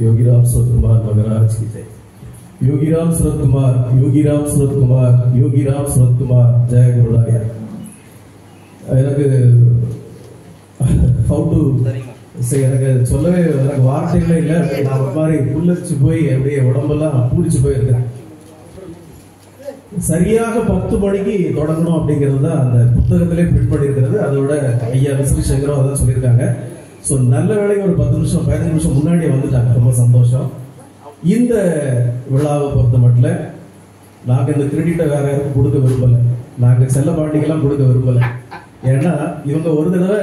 योगीराम सूरत कुमार महाराज की जय। योगीराम सूरत कुमार, योगीराम सूरत कुमार, योगीराम सूरत कुमार, जय गुरुराया। எனக்கு எனக்கு சொல்லவே எனக்கு வார்த்தைகளே இல்லை. நான் ஒரு மாதிரி புல்லரிச்சு போய் அப்படியே உடம்பெல்லாம் பூரிச்சு போயிருக்கிறேன். சரியாக 10 மணிக்கு தொடங்கணும் அப்படிங்கிறது தான் அந்த புத்தகத்திலே பிரிண்ட் பண்ணியிருக்கிறது. அதோட ஐயா மிஸ்ரி சங்கரும் அதான் சொல்லியிருக்காங்க. ஸோ நல்ல வேலைக்கு ஒரு 10 நிமிஷம் 15 நிமிஷம் முன்னாடியே வந்துட்டாங்க. ரொம்ப சந்தோஷம். இந்த விழாவை பொறுத்த மட்டும் நாங்கள் இந்த கிரெடிட்டை வேற யாருக்கும் கொடுக்க விரும்பலை. நாங்கள் செல்ல பாண்டிக்கெல்லாம் கொடுக்க விரும்பலை. ஏன்னா இவங்க ஒரு தடவை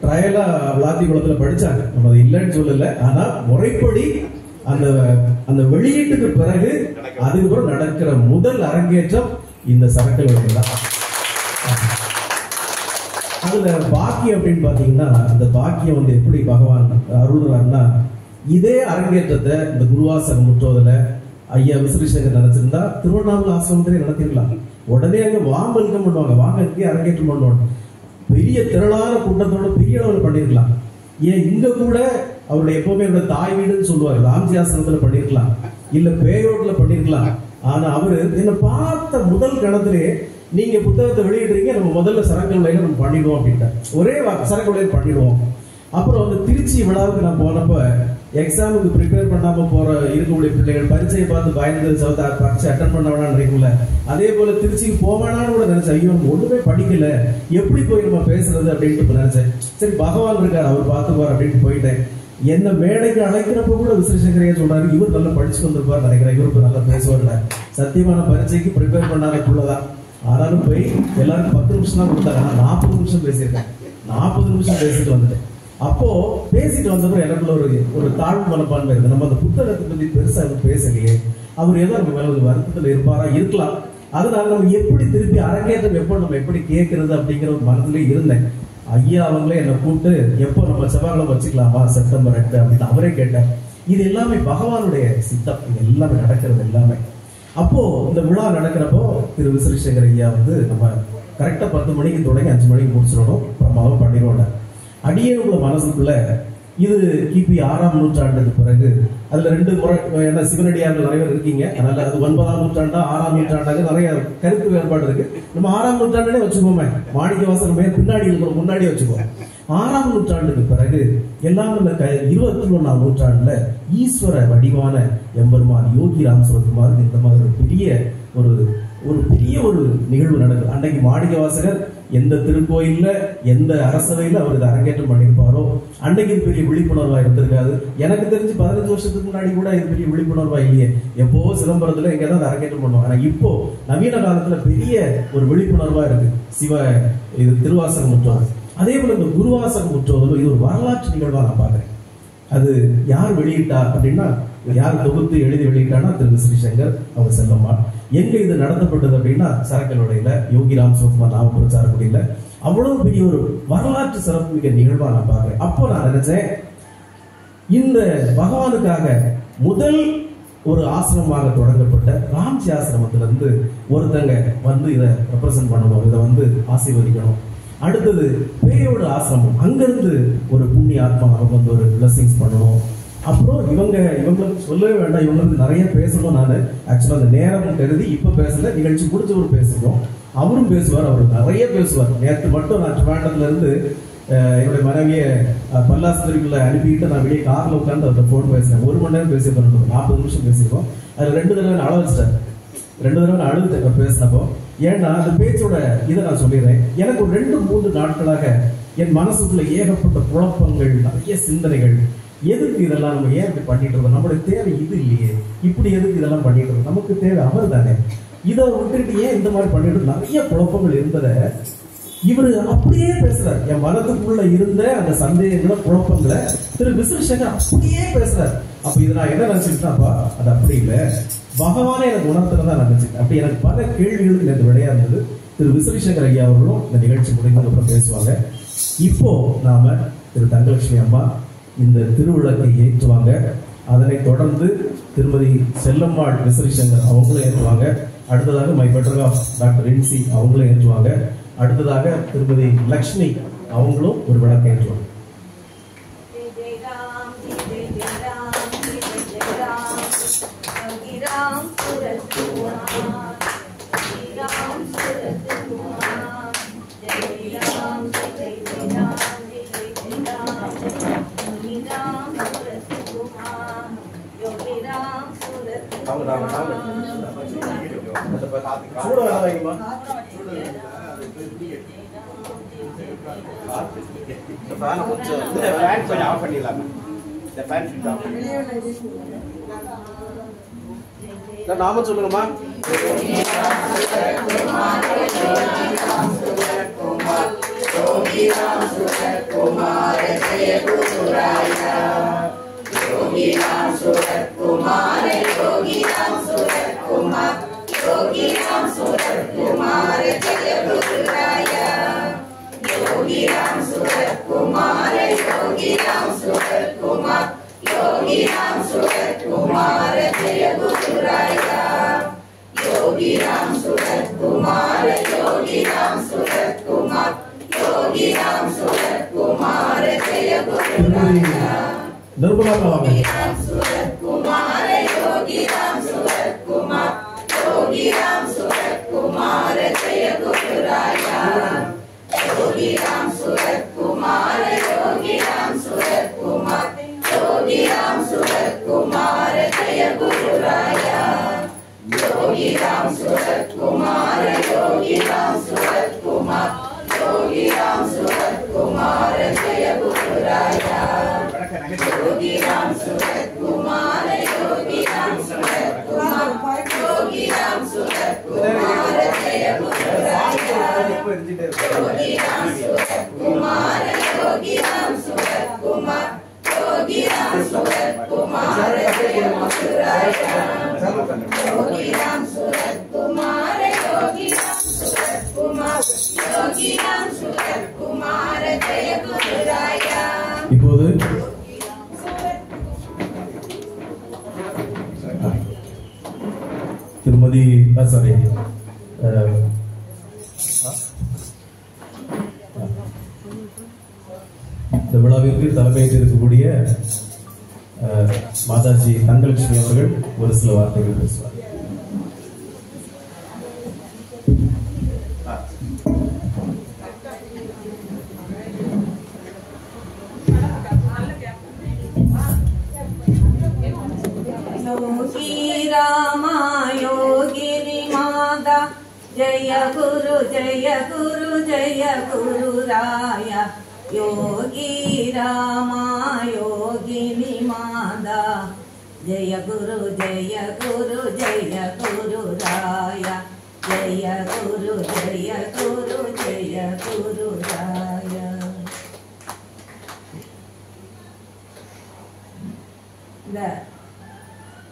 ட்ரையலா விளாத்திக்குளத்தில் படிச்சாங்க. நம்ம அது இல்லைன்னு சொல்லல. ஆனா முறைப்படி அந்த அந்த வெளியீட்டுக்கு பிறகு அதுக்கப்புறம் நடக்கிற முதல் அரங்கேற்றம் இந்த சரக்கல் தான். அதுல பாக்கியம் அப்படின்னு பாத்தீங்கன்னா, இந்த பாக்கியம் வந்து எப்படி பகவான் அருள்றாருன்னா, இதே அரங்கேற்றத்தை இந்த குருவாசக முற்றோதல ஐயா விஸ்ரீசங்கர் நினைச்சிருந்தா திருவண்ணாமலை ஆசிரமத்திலே நடத்திருக்கலாம். உடனே அங்க வாங்க வெல்கம் பண்ணுவாங்க, வாங்க இங்கே அரங்கேற்றம் பண்ணுவாங்க. பெரிய திரளான கூட்டத்தோட பெரிய அளவில் பண்ணிருக்கலாம். ஏன் இங்க கூட அவருடைய எப்பவுமே அவருடைய தாய் வீடுன்னு சொல்லுவாரு, ராம்ஜி ஆசிரமத்துல பண்ணிருக்கலாம், இல்ல பேயோட்ல பண்ணிருக்கலாம். ஆனா அவரு என்ன பார்த்த முதல் கணத்திலே நீங்க புத்தகத்தை வெளியிடுறீங்க, நம்ம முதல்ல சரக்கு விலையில நம்ம பண்ணிடுவோம் அப்படின்ட்டு ஒரே சரக்கு விலையில பண்ணிடுவோம். அப்புறம் வந்து திருச்சி விழாவுக்கு நான் போனப்ப எக்ஸாமுக்கு ப்ரிப்பேர் பண்ணாம போற இருக்கக்கூடிய பிள்ளைகள் பரீட்சையை பார்த்து பயந்து பரீட்சை அட்டன் பண்ண வேணாம்னு நினைக்கல. அதே போல திருச்சிக்கு போவேனான்னு கூட நினைச்சேன். ஐயோ ஒண்ணுமே படிக்கல, எப்படி போய் நம்ம பேசுறது அப்படின்ட்டு நினைச்சேன். சரி பகவான் இருக்காரு, அவர் பார்த்துக்குவார் அப்படின்ட்டு போயிட்டேன். என்ன மேடைக்கு அழைக்கிறப்ப கூட விஸ்ரீசங்கரையா சொல்றாரு, இவர் நல்லா படிச்சு வந்திருப்பார் நினைக்கிறேன், இவருக்கு நல்லா பேசுவார். சத்தியமான பரீட்சைக்கு ப்ரிப்பேர் பண்ணாதக்குள்ளதான். ஆனாலும் போய் எல்லாரும் 10 நிமிஷம் தான் கொடுத்தாங்க. நான் 40 நிமிஷம் பேசியிருக்கேன். 40 நிமிஷம் பேசிட்டு வந்துட்டேன். அப்போ பேசிட்டு வந்தப்போ எனக்குள்ள ஒரு தாழ்வு மனப்பான்மை இருக்கு. நம்ம அந்த புத்தகத்தை பத்தி பெருசா பேசலையே, அவர் ஏதோ நம்ம மேல ஒரு வருத்தத்துல இருப்பாரா இருக்கலாம். அதனால நம்ம எப்படி திருப்பி அரங்கேற்றம் எப்போ நம்ம எப்படி கேட்கறது அப்படிங்கிற ஒரு மனதிலே இருந்தேன். ஐயா அவங்களே என்னை கூப்பிட்டு எப்போ நம்ம செவ்வாய்க்கிழமை வச்சுக்கலாமா செப்டம்பர் 8 அப்படின்னு அவரே கேட்டார். இது எல்லாமே பகவானுடைய சித்தம், இது எல்லாமே நடக்கிறது எல்லாமே. அப்போ இந்த விழா நடக்கிறப்போ திரு விஸ்ரீசங்கர் ஐயா வந்து நம்ம கரெக்டா 10 மணிக்கு தொடங்கி 5 மணிக்கு முடிச்சிடணும், பிரமாதம் பண்ணிடுவோம். அடியே உள்ள மனசுக்குள்ள இது கிபி 6ஆம் நூற்றாண்டுக்கு பிறகு அதுல 2 முறை ஏன்னா சிவனடியார்கள் நிறைய இருக்கீங்க, அதனால அது 9ஆம் நூற்றாண்டா 6ஆம் நூற்றாண்டாக நிறைய கருத்து வேறுபாடு இருக்கு. நம்ம 6ஆம் நூற்றாண்டே வச்சுக்கோமே, மாணிக்க வாசகர் பின்னாடி முன்னாடி வச்சுக்கோம். 6ஆம் நூற்றாண்டுக்கு பிறகு எல்லாம் 21ஆம் நூற்றாண்டுல ஈஸ்வர வடிவான எம்பெருமான் யோகி ராம் சுரத்குமார் இந்த மாதிரி ஒரு பெரிய நிகழ்வு நடக்குது. அன்னைக்கு மாணிக்க வாசகர் எந்த திருக்கோயில்ல எந்த அரசவையில அவர் அரங்கேற்றம் பண்ணியிருப்பாரோ அன்னைக்கு பெரிய விழிப்புணர்வா இருந்திருக்காது. எனக்கு தெரிஞ்சு 15 வருஷத்துக்கு முன்னாடி கூட இது பெரிய விழிப்புணர்வா இல்லையே. எப்போ சிதம்பரத்துல எங்கேயாவது அரங்கேற்றம் பண்ணுவோம். ஆனா இப்போ நவீன காலத்துல பெரிய ஒரு விழிப்புணர்வா இருக்கு இது திருவாசக முற்றோதல். அதே போல இந்த குருவாசக முற்றோதல் இது ஒரு வரலாற்று நிகழ்வா நான் பாக்குறேன். அது யார் வெளியிட்டா அப்படின்னா, யார் தொகுத்து எழுதி வெளியிட்டானா திரு விஸ்ரீசங்கர் அவங்க செல்லம்மா. எங்க இது நடத்தப்பட்டது அப்படின்னா சரக்கலுடையில யோகி ராம் சுரத்குமார் நாம பிரச்சாரக்குடியில. அவ்வளவு பெரிய ஒரு வரலாற்று சிறப்பு மிக நிகழ்வா நான் பாக்குறேன். அப்போ நான் நினைச்சேன், இந்த பகவானுக்காக முதல் ஒரு ஆசிரமமாக தொடங்கப்பட்ட ராம்ஜி ஆசிரமத்திலிருந்து ஒருத்தங்க வந்து இதை ரெப்ரசென்ட் பண்ணணும், இதை வந்து ஆசீர்வதிக்கணும். அடுத்தது பேயோட ஆசிரமம், அங்கிருந்து ஒரு புண்ணிய ஆத்மா நமக்கு வந்து ஒரு பிளஸிங்ஸ் பண்ணணும். அப்புறம் இவங்களுக்கு சொல்லவே வேண்டாம், இவங்களுக்கு நிறைய பேசணும். நான் ஆக்சுவலா அந்த நேரம் கருதி இப்ப பேசல, நிகழ்ச்சி முடிச்சவரும் பேசணும். அவரும் பேசுவார், அவர் நிறைய பேசுவார். நேற்று மட்டும் நான் ட்ரிவாண்டத்துல இருந்து என்னுடைய மனைவியை பல்லாஸ்திரிக்குள்ள அனுப்பிட்டு நான் வெளியே கார்ல உட்காந்து அவர்கிட்ட போன் பேசினேன். 1 மணி நேரம் பேசியிருக்கோம், 40 நிமிஷம் பேசியிருக்கோம். அதுல 2 தடவை நான் அழுதுட்டேன், 2 தடவை நான் அழுதுட்டேன் பேசினப்போ. ஏன்னா அந்த பேச்சோட இதை நான் சொல்லிடுறேன். எனக்கு ஒரு 2-3 நாட்களாக என் மனசுக்குள்ள ஏகப்பட்ட குழப்பங்கள், நிறைய சிந்தனைகள். எதுக்கு இதெல்லாம் நம்ம ஏன் இப்படி பண்ணிட்டு இருக்கோம், நம்மளுடைய தேவை இது இல்லையே, இப்படி எதுக்கு இதெல்லாம் பண்ணிட்டு இருக்கோம், நமக்கு தேவை அவர் தானே, இதை விட்டுட்டு ஏன் இந்த மாதிரி பண்ணிட்டு நிறைய குழப்பங்கள் இருந்தத இவரு அப்படியே பேசுறாரு. என் மனதுக்குள்ள இருந்த அந்த சந்தேகங்களை குழப்பங்களை திரு விஸ்ரீசங்கர் அப்படியே பேசுறாரு. அப்ப இதை நான் என்ன நினைச்சுக்கிட்டாப்பா, அது அப்படி இல்லை, பகவானே எனக்கு உணர்த்துறதா நினைச்சுட்டேன். அப்படி எனக்கு பல கேள்விகளுக்கு எனக்கு விடையா இருந்தது. திரு விஸ்ரீசங்கர் ஐயா அவர்களும் இந்த நிகழ்ச்சி முடிந்ததுக்கு அப்புறம் பேசுவாங்க. இப்போ நாம திரு தங்கலட்சுமி அம்மா இந்த திருவிளக்கை ஏற்றுவாங்க. அதனை தொடர்ந்து திருமதி செல்லம்மாள் விஸ்ரீசங்கர் அவங்களும் ஏற்றுவாங்க. அடுத்ததாக my better half doctor N C அவங்களும் ஏற்றுவாங்க. அடுத்ததாக திருமதி லக்ஷ்மி அவங்களும் ஒரு விளக்கை ஏற்றுவாங்க. கொஞ்சம் ஆஃப் பண்ணிடலாமா? நாம சொல்லுங்கம்மா. இப்போது திருமதி சாரி இந்த விழாவிற்கு தலைமையேற்று இருக்கக்கூடிய மாதாஜி தங்கலட்சுமி அவர்கள் ஒரு சில வார்த்தைகள் பேசுவார். योगी रामा योगिनी माता जय गुरु जय गुरु राया योगी रामा योगिनी माता जय गुरु राया जय गुरु राया.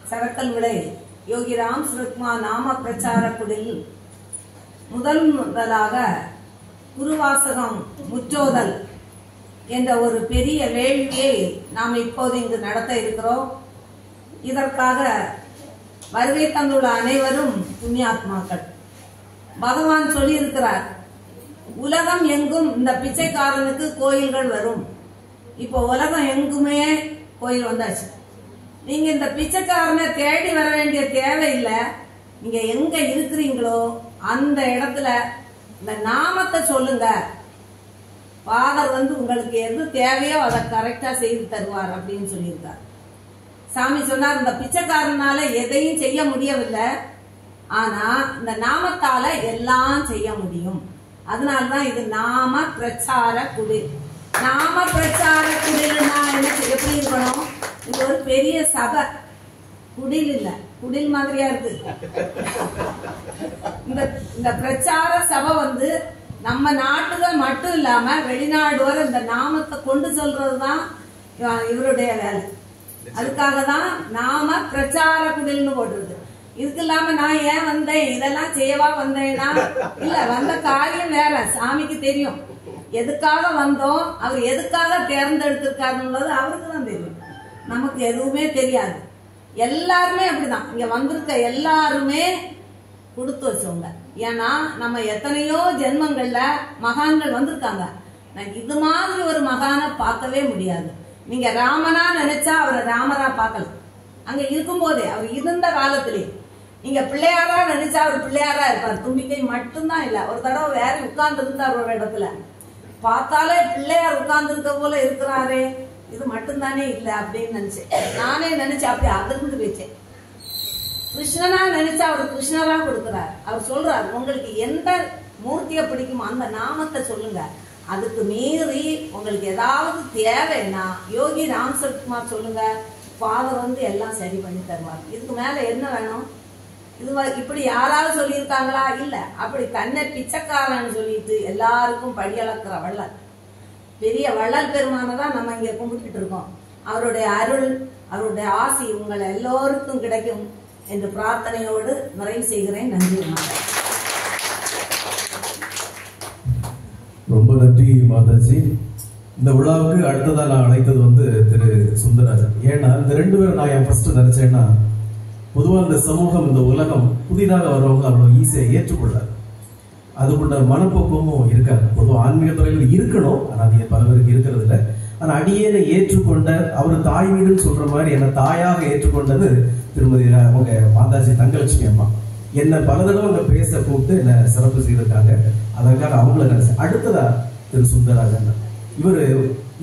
சரக்கல் விளை யோகி ராம் சுரத்மா நாம பிரச்சார குடில் முதலாக குருவாசகம் முற்றோதல் என்ற ஒரு பெரிய வேள்வியை நாம் இப்போது இங்கு நடத்த இருக்கிறோம். இதற்காக வருகை தந்துள்ள அனைவரும் புண்ணியாத்மாக்கள். பகவான் சொல்லி இருக்கிறார், உலகம் எங்கும் இந்த பிச்சைக்காரனுக்கு கோயில்கள் வரும். இப்போ உலகம் எங்குமே கோயில் வந்தாச்சு. நீங்க இந்த பிச்சைக்காரனை தேடி வர வேண்டிய தேவையில்லை. நீங்க எங்க இருக்கிறீங்களோ அந்த இடத்துல இந்த நாமத்தை சொல்லுங்க. ஃபாதர் உங்களுக்கு எது தேவையோ அதை கரெக்டா செய்து தருவார் அப்படின்னு சொல்லியிருக்கார். சாமி சொன்னார், இந்த பிச்சைக்காரனால எதையும் செய்ய முடியவில்லை, ஆனா இந்த நாமத்தால எல்லாம் செய்ய முடியும். அதனாலதான் இது நாம பிரச்சார குடில். நாம பிரச்சார குடில்னா என்ன, எப்படி இருக்கணும்? இது ஒரு பெரிய சபை, குடில் இல்ல, குடில் மாதிரியா இருக்கு. இந்த பிரச்சார சபை நம்ம நாட்டுல மட்டும் இல்லாம வெளிநாடு வரை இந்த நாமத்தை கொண்டு சொல்றதுதான் இவருடைய வேலை. அதுக்காக தான் நாம பிரச்சார குடில்னு போட்டுருது. இதுக்கு இல்லாம நான் ஏன் வந்தேன், இதெல்லாம் செய்யவா வந்தேன்னா இல்ல, வந்த காரியம் வேற. சாமிக்கு தெரியும் எதுக்காக வந்தோம், அவர் எதுக்காக தேர்ந்தெடுத்திருக்காருன்றது அவருக்கு தான் தெரியும். நமக்கு எதுவுமே தெரியாது. எல்லாருமே அப்படிதான், இங்க வந்திருக்க எல்லாருமே கொடுத்து வச்சவங்க. ஏன்னா நம்ம எத்தனையோ ஜென்மங்கள்ல மகான்கள் வந்திருக்காங்க. இது மாதிரி ஒரு மகானை பார்க்கவே முடியாது. நீங்க ராமனா நினைச்சா அவரை ராமரா பார்க்கலாம், அங்க இருக்கும் போதே, அவர் இருந்த காலத்திலே. நீங்க பிள்ளையாரா நினைச்சா அவர் பிள்ளையாரா இருப்பார். தும்பிக்கை மட்டும்தான் இல்ல. ஒரு தடவை வேற உட்கார்ந்து இருந்தார் ஒரு இடத்துல, பார்த்தாலே பிள்ளையார் உட்கார்ந்து இருக்க போல இருக்கிறாரே, இது மட்டும்தானே இல்ல அப்படின்னு நினைச்சேன். நானே நினைச்சேன், அப்படி அதிர்ந்து வச்சேன். கிருஷ்ணனா நினைச்சா அவர் கிருஷ்ணரா கொடுக்கிறார். அவர் சொல்றார், உங்களுக்கு எந்த மூர்த்தியை பிடிக்குமோ அந்த நாமத்தை சொல்லுங்க, அதுக்கு மீறி உங்களுக்கு ஏதாவது தேவைன்னா யோகி ராம் சரத்குமார் சொல்லுங்க, ஃபாதர் வந்து எல்லாம் சரி பண்ணி தருவார். இதுக்கு மேல என்ன வேணும்? இது இப்படி யாராவது சொல்லியிருக்காங்களா? இல்ல. அப்படி தன்னை பிச்சைக்காரன்னு சொல்லிட்டு எல்லாருக்கும் படியளக்கிற வள்ளல், பெரிய வள்ளல் பெருமானதான் நம்ம இங்க கும்பிட்டு இருக்கோம். அவருடைய அருள், அவருடைய ஆசி உங்களை எல்லோருக்கும் கிடைக்கும் என்று பிரார்த்தனையோடு நிறைவு செய்கிறேன். நன்றி. ரொம்ப நன்றி மாதாஜி. இந்த விழாவுக்கு அடுத்ததா நான் அழைத்தது வந்து திரு சுந்தரராஜன். ஏன்னா இந்த ரெண்டு பேரும் நான் என் ஃபர்ஸ்ட் நினைச்சேன்னா, பொதுவா இந்த சமூகம், இந்த உலகம் புதிதாக வரவங்க அவ்வளவு ஈஸியா ஏற்றுக்கொள்ளாது. அதுக்குள்ள மனப்போக்கமும் இருக்காது. பொதுவாக ஆன்மீக துறையில் இருக்கணும், ஆனா அது பல பேருக்கு இருக்கிறது இல்லை. ஆனா அடியேனை ஏற்றுக்கொண்ட, அவர் தாய் வீடுன்னு சொல்ற மாதிரி என்ன தாயாக ஏற்றுக்கொண்டது திருமதி அவங்க மாதாஜி தங்கலட்சுமி அம்மா. என்ன பல தடவை அங்க பேச கூப்பிட்டு என்ன சிறப்பு செய்திருக்காங்க. அதற்காக அவங்கள நினைச்சேன். அடுத்ததா திரு சுந்தரராஜன்.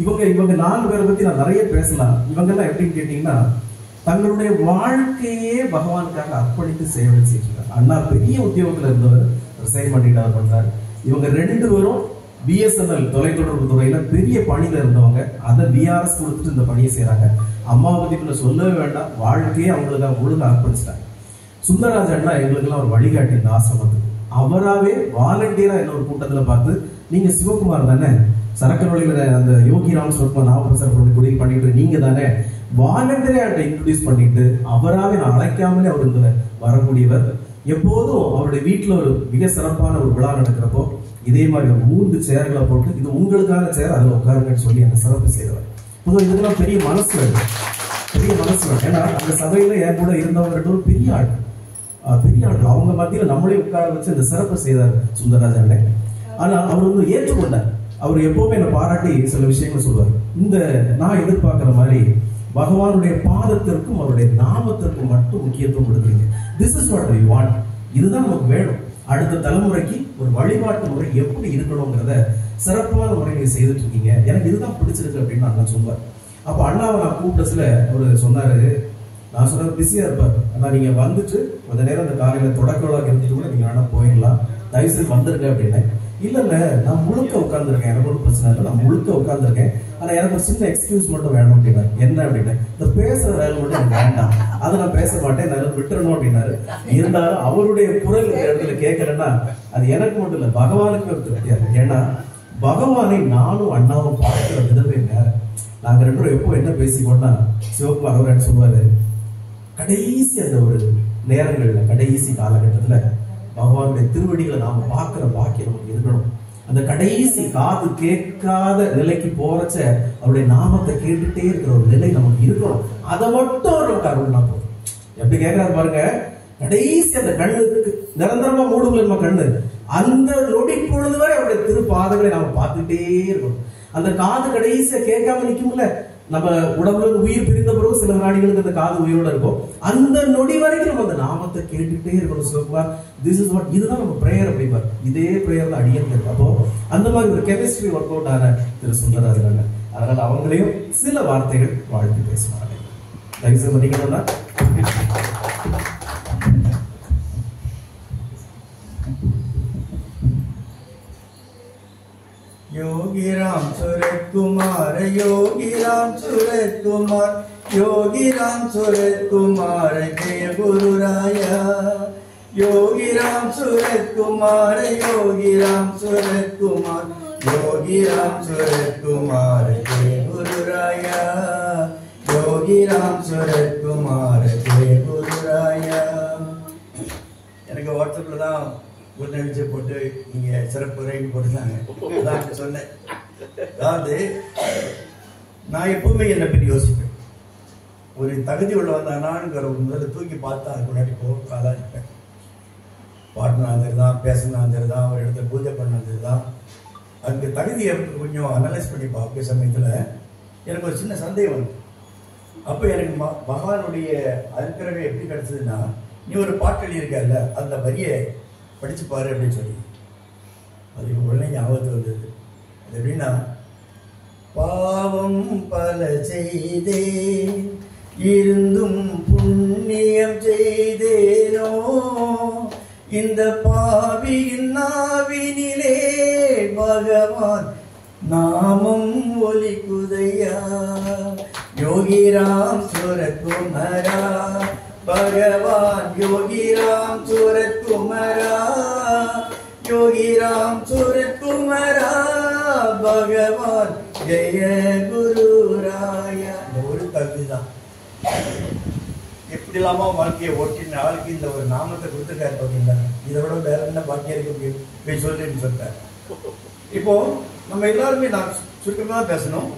இவங்க 4 பேரை பத்தி நான் நிறைய பேசலாம். இவங்க எல்லாம் எப்படின்னு கேட்டீங்கன்னா, தங்களுடைய வாழ்க்கையே பகவானுக்காக அர்ப்பணித்து சேவை செய்கிறார். அண்ணா பெரிய உத்தியோகத்துல இருந்தவர், ரிசைன் பண்ணிட்டு அவர் பண்றாரு. இவங்க 2 பேரும் BSNL தொலைத்தொடர்பு துறையில பெரிய பணியில இருந்தவங்க. அதை BRS கொடுத்துட்டு இந்த பணியை செய்யறாங்க. அம்மா பத்தி சொல்லவே வேண்டாம், வாழ்க்கையே அவங்களுக்கு ஒழுங்கு அர்ப்பணிச்சிட்டாங்க. சுந்தரராஜன்னா எங்களுக்கு எல்லாம் ஒரு வழிகாட்டி இந்த ஆசிரமத்துக்கு. அவராவே வாலண்டியரா என்ன ஒரு கூட்டத்துல பார்த்து, நீங்க சிவகுமார் தானே, சரக்கரோலியில அந்த யோகி ராம் சரத்குமார் நாவல் குடியில் பண்ணிட்டு நீங்க தானே, வாலண்டியரா இன்ட்ரோடியூஸ் பண்ணிட்டு அவராவே நான் அழைக்காமலே அவர் இந்த வரக்கூடியவர். எப்போதும் அவருடைய வீட்டுல ஒரு மிக சிறப்பான ஒரு விழா நடக்கிறப்போ இதே மாதிரி ஒரு 3 சேர்களை போட்டு, இது உங்களுக்கான சேர், அதுல உட்காருங்கன்னு சொல்லி அந்த சிறப்பு செய்தவர். பொதுவாக இதுக்கெல்லாம் பெரிய மனசு வேணும், பெரிய மனசு வேணும். ஏன்னா அந்த சபையில என் கூட இருந்தவங்க பெரிய ஆள், அவங்க மத்தியில நம்மளே உட்கார வச்சு இந்த சிறப்பு செய்தார் சுந்தரராஜன். ஆனா அவர் வந்து ஏற்றுக்கொண்டார். அவர் எப்பவுமே என்ன பாராட்டி சில விஷயங்கள் சொல்வார். இந்த நான் எதிர்பார்க்கிற மாதிரி பகவானுடைய பாதத்திற்கும் அவருடைய நாமத்திற்கும் மட்டும் முக்கியத்துவம் கொடுக்குறீங்க. This is what we want. இதுதான் நமக்கு வேணும். அடுத்த தலைமுறைக்கு ஒரு வழிபாட்டு முறை எப்படி இருக்கணுங்கிறத சிறப்பான முறை நீங்க செய்துட்டு இருக்கீங்க. எனக்கு இதுதான் பிடிச்சிருக்கு அப்படின்னு நான் சொல்லுவார். அப்ப அண்ணாவை நான் கூப்பிட்டதுல அவரு சொன்னாரு, நான் சொன்ன பிஸியா இருப்பார், ஆனா நீங்க வந்துட்டு கொஞ்ச நேரம் அந்த காலையில தொடக்க விழா இருந்துட்டு கூட நீங்க வேணா போயிடலாம், தயவுசெய்து வந்துருங்க அப்படின்னு. இல்ல நான் முழுக்க உட்கார்ந்துருக்கேன், எனக்கு ஒன்றும் பிரச்சனை இல்லை, நான் முழுக்க உட்கார்ந்துருக்கேன், ஆனா எனக்கு ஒரு சின்ன எக்ஸ்கியூஸ் மட்டும் வேணும் அப்படின்னா. என்ன அப்படின்னா, இந்த பேசுற வேலை மட்டும் எனக்கு வேண்டாம், அதை நான் பேச மாட்டேன், நான் விட்டுறணும் அப்படின்னாரு. இருந்தாலும் அவருடைய குரல் இந்த இடத்துல கேட்கறேன்னா அது எனக்கு மட்டும் இல்லை, பகவானுக்கு ஒரு திருப்தியா இருக்கு. ஏன்னா பகவானை நானும் அண்ணாவும் பார்க்கிற விதமே வேற. நாங்க 2 பேரும் எப்போ என்ன பேசிக்கோன்னா, சிவகுமார் அவர் சொல்லுவாரு, கடைசி அந்த ஒரு நேரங்கள்ல, கடைசி காலகட்டத்துல பகவானுடைய திருவடிகளை நாம பார்க்கிற பாக்கியம் நமக்கு இருக்கணும். அந்த கடைசி காது கேட்காத நிலைக்கு போறச்ச அவருடைய நாமத்தை கேட்டுட்டே இருக்கிற ஒரு நிலை நமக்கு இருக்கணும். அதை மட்டும் நமக்கு அருள்னா போதும். எப்படி கேட்கறாரு பாருங்க, கடைசி அந்த கண்ணுக்கு நிரந்தரமா மூடுங்கள நம்ம கண்ணு, அந்த நொடி பொழுது வரை அவருடைய திருப்பாதங்களை நாம பார்த்துட்டே இருக்கணும். அந்த காது கடைசியா கேட்காம நிக்கும்ல, நம்ம உடம்புல உயிர் பிரிந்த பிறகு சில நாடிகளுக்கு அந்த காது உயிரோட இருக்கும். அந்த நொடி வரைக்கும் நம்ம அந்த நாமத்தை கேட்டுட்டே இருக்கணும். சிவகுமார், திஸ் இஸ் வாட், இதுதான் நம்ம பிரேயர் அப்படிப்பார். இதே பிரேயர் தான் அடியன் இருக்கு. அப்போ அந்த மாதிரி ஒரு கெமிஸ்ட்ரி ஒர்க் அவுட் ஆன திரு சுந்தரராஜன். அதனால அவங்களையும் சில வார்த்தைகள் வாழ்த்து பேசுவாங்க. தயவுசெய்து பண்ணிக்கணும்னா योगी राम सूरत कुमार, योगी राम सूरत कुमार, योगी राम सूरत कुमार के गुरु राया, योगी राम सूरत कुमार, योगी राम सूरत कुमार, योगी राम सूरत कुमार के गुरु राया, योगी राम सूरत कुमार के गुरु राया. எனக்கு வாட்ஸ்அப்ல தான் ஒரு நிகழ்ச்சி போட்டு நீங்க சிறப்பு உரைன்னு போட்டுருந்தாங்க. அதான் சொன்னேன். அதாவது நான் எப்பவுமே என்னை பற்றி யோசிப்பேன். ஒரு தகுதி உள்ள வந்தானாங்கிற ஒரு முதல்ல தூக்கி பார்த்தா அதுக்கு முன்னாடி போக்காதான் இருப்பேன். பாட்டினா தான், பேசினா தான், ஒரு இடத்துல பூஜை பண்ணது தான். அதுக்கு தகுதியை கொஞ்சம் அனலைஸ் பண்ணி பார்க்க சமயத்தில் எனக்கு ஒரு சின்ன சந்தேகம் வந்து, அப்போ எனக்கு பகவானுடைய அனுக்கிரகம் எப்படி கிடைச்சதுன்னா, நீ ஒரு பாட்டு எழுதியிருக்கல, அந்த வரியை படிச்சு பாரு அப்படின்னு சொல்லி அது உடனே ஞாபகத்துக்கு வந்தது. அது எப்படின்னா, பாவம் பல செய்தே இருந்தும் புண்ணியம் செய்தேனோ, இந்த பாவியின் நாவினிலே பகவான் நாமம் ஒலிக்குதையா யோகிராம் சூரத்குமரா பகவான் யோகிராம் சூரத்குமரா யோகிராம் சூரத்குமரா பகவான் ஜெய குருராயா. ஒரு கவிதான் எப்படி இல்லாம வாழ்க்கையை ஓட்டின ஆளுக்கு இந்த ஒரு நாமத்தை கொடுத்துருக்காரு பார்த்தீங்களா? இதை விட வேற என்ன பாக்கியம் இருக்கு போய் சொல்லுன்னு சொல்லிட்டார். இப்போ நம்ம எல்லாருமே நான் சுருக்கமாக பேசணும்.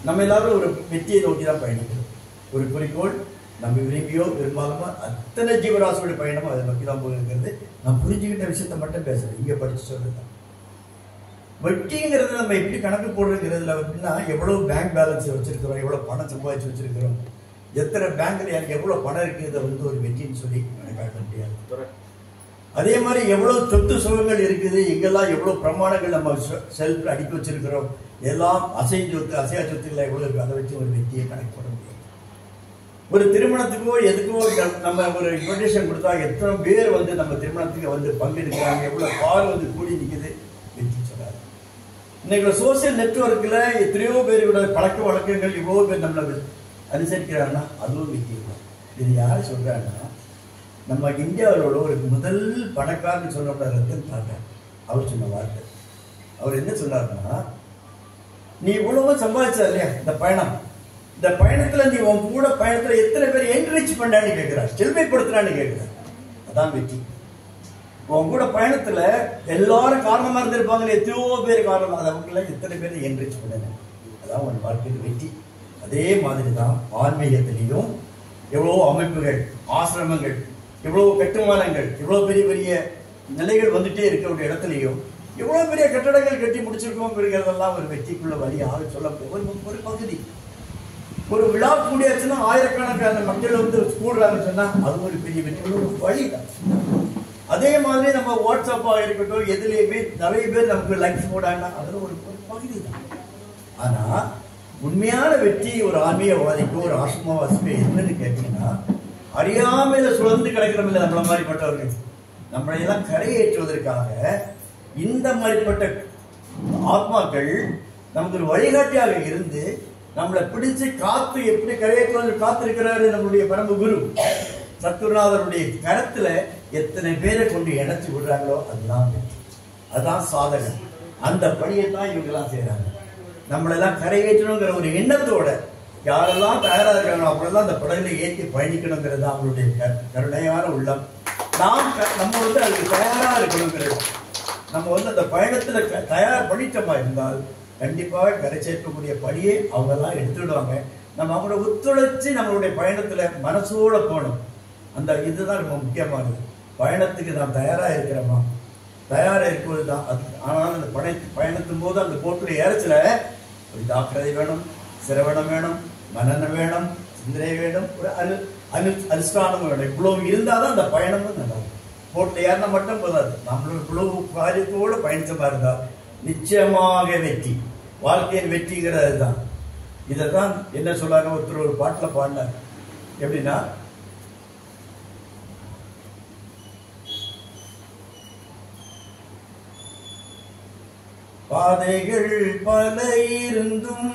நம்ம எல்லாரும் ஒரு வெற்றியை நோக்கி தான் பயணிக்கிறோம். ஒரு குறிக்கோள் நம்ம விரும்பியோ விரும்பாலுமோ அத்தனை ஜீவராசியோட பயணமும் அதை நோக்கி தான் போயிருக்கிறது. நான் புரிஞ்சுக்கிட்ட விஷயத்த மட்டும் பேசுறேன், இங்கே படிச்சு சொல்றேன். வெற்றிங்கிறது நம்ம எப்படி கணக்கு போடுறதுங்கிறதுல அப்படின்னா எவ்வளவு பேங்க் பேலன்ஸ் வச்சிருக்கிறோம், எவ்வளவு பணம் சம்பாதிச்சு வச்சிருக்கிறோம், எத்தனை பேங்க்ல எனக்கு எவ்வளவு பணம் இருக்கு, இதை வந்து ஒரு வெற்றின்னு சொல்லி காட்ட முடியாது. அதே மாதிரி எவ்வளவு சொத்து சுகங்கள் இருக்குது, எங்கெல்லாம் எவ்வளவு பிரமாணங்கள் நம்ம செல்ஃப் அடிக்க வச்சிருக்கிறோம், எல்லாம் அசையா சொத்துக்களை எவ்வளவு இருக்கு, அதை வச்சு ஒரு வெற்றியை கணக்கு போட முடியாது. ஒரு திருமணத்துக்கோ எதுக்கோ நம்ம ஒரு இன்விடேஷன் கொடுத்தா எத்தனை பேர் வந்து நம்ம திருமணத்துக்கு வந்து பங்கெடுக்கிறாங்க, எவ்வளவு பால் வந்து கூடி நிற்குது, வெற்றி சொல்லாது. இன்னைக்கு சோசியல் நெட்வொர்க்ல எத்தனையோ பேரோட பழக்க வழக்கங்கள் இவ்வளவு பேர் நம்மளை அனுசரிக்கிறாங்கன்னா அதுவும் வெற்றி. இது யாரு சொல்றாங்கன்னா நம்ம இந்தியாவோட ஒரு முதல் பணக்காரன்னு சொன்ன ரத்தன் டாடா அவர் சொன்ன வார்த்தை. அவர் என்ன சொன்னார்னா, நீ இவ்வளவு சம்பாதிச்சா இல்லையா இந்த பயணம், இந்த பயணத்துல நீ உன் கூட பயணத்துல எத்தனை பேர் என்ரிச் பண்ணான்னு கேட்கிறார், செல்மைப்படுத்துறான்னு கேட்கிறார். அதான் வெற்றி. உன் கூட பயணத்துல எல்லாரும் காரணமா இருந்திருப்பாங்க, எத்தனையோ பேர் காரணமா, அவங்கள எத்தனை பேர் என்ரிச் பண்ணாங்க, அதான் உன் வாழ்க்கையில் வெற்றி. அதே மாதிரி தான் ஆன்மீகத்திலையும் எவ்வளவோ அமைப்புகள், ஆசிரமங்கள், எவ்வளவு கட்டுமானங்கள், எவ்வளவு பெரிய பெரிய நிலைகள் வந்துட்டே இருக்கக்கூடிய இடத்துலையும் எவ்வளவு பெரிய கட்டடங்கள் கட்டி முடிச்சிருக்கோம் ஒரு வெற்றிக்குள்ள வழியாக சொல்ல ஒரு பகுதி. ஒரு விழா கூடியாச்சுன்னா ஆயிரக்கணக்கான மக்கள் வந்து கூடுறாங்கன்னு சொன்னா அது ஒரு பெரிய வெற்றி, ஒரு வழிதான். அதே மாதிரி நம்ம வாட்ஸ்அப்பா இருக்கட்டும், எதுலையுமே நிறைய பேர் நமக்கு லைக்ஸ் போடாங்கன்னா அதுல ஒரு பகுதி தான். ஆனா உண்மையான வெற்றி ஒரு ஆன்மீகவாதிக்கோ ஒரு ஆசிரமவாசிக்கோ என்னன்னு கேட்டீங்கன்னா, அறியாமையில சுழந்து கிடக்கிறோம் இல்லை நம்மள மாதிரிப்பட்டவர்கள், நம்மளை எல்லாம் கரையேற்றுவதற்காக இந்த மாதிரிப்பட்ட ஆத்மாக்கள் நமக்கு ஒரு வழிகாட்டியாக இருந்து நம்மளை பிடிச்சு காத்து எப்படி கரையேற்றுவதற்கு காத்திருக்கிறாரு நம்மளுடைய பரம குரு சத்குருநாதருடைய கரத்துல எத்தனை பேரை கொண்டு இணைச்சு விடுறாங்களோ அதுதான் வெற்றி, அதுதான் சாதகம். அந்த பணியை தான் இவங்க எல்லாம் செய்யறாங்க. நம்மளெல்லாம் கரையேற்றணுங்கிற ஒரு எண்ணத்தோட யாரெல்லாம் தயாரா இருக்காங்களோ அப்படியெல்லாம் அந்த படகுல ஏற்றி பயணிக்கணுங்கிறது அவங்களுடைய கருணையான உள்ளம். நம்ம வந்து அதுக்கு தயாரா இருக்கணுங்கிறது, நம்ம வந்து அந்த பயணத்துல தயார் பண்ணிட்டோமா இருந்தால் கண்டிப்பாக கரை சேர்க்கக்கூடிய பணியை அவங்க எல்லாம் எடுத்துடுவாங்க. நம்ம அவங்களோட ஒத்துழைச்சு நம்மளுடைய பயணத்துல மனசோட போகணும். அந்த இதுதான் ரொம்ப முக்கியமானது. பயணத்துக்கு நாம் தயாரா இருக்கிறோமா, தயாரா இருக்கும்போது தான் அது. ஆனால் அந்த பயணத்தும் போது அந்த போட்டுல ஏறச்சில ஒரு ஜாக்கிரதை வேணும், சிரவணம் வேணும், மனநம் வேணும், சிந்தனை வேணும், ஒரு அனுஷ்டானம் வேணும். இவ்வளவு இருந்தாதான் அந்த பயணமும் நல்லா இருக்கும். போட்டுல ஏறினா மட்டும் போதாது, நம்மளோட இவ்வளவு காரியத்தோடு பயணிச்சமா இருந்தா நிச்சயமாக வெற்றி. வாழ்க்கையின் வெற்றிங்கிறது தான். இதைதான் என்ன சொல்லாங்க, ஒருத்தர் ஒரு பாட்டுல பாடினார். எப்படின்னா, பாதைகள் பல இருந்தும்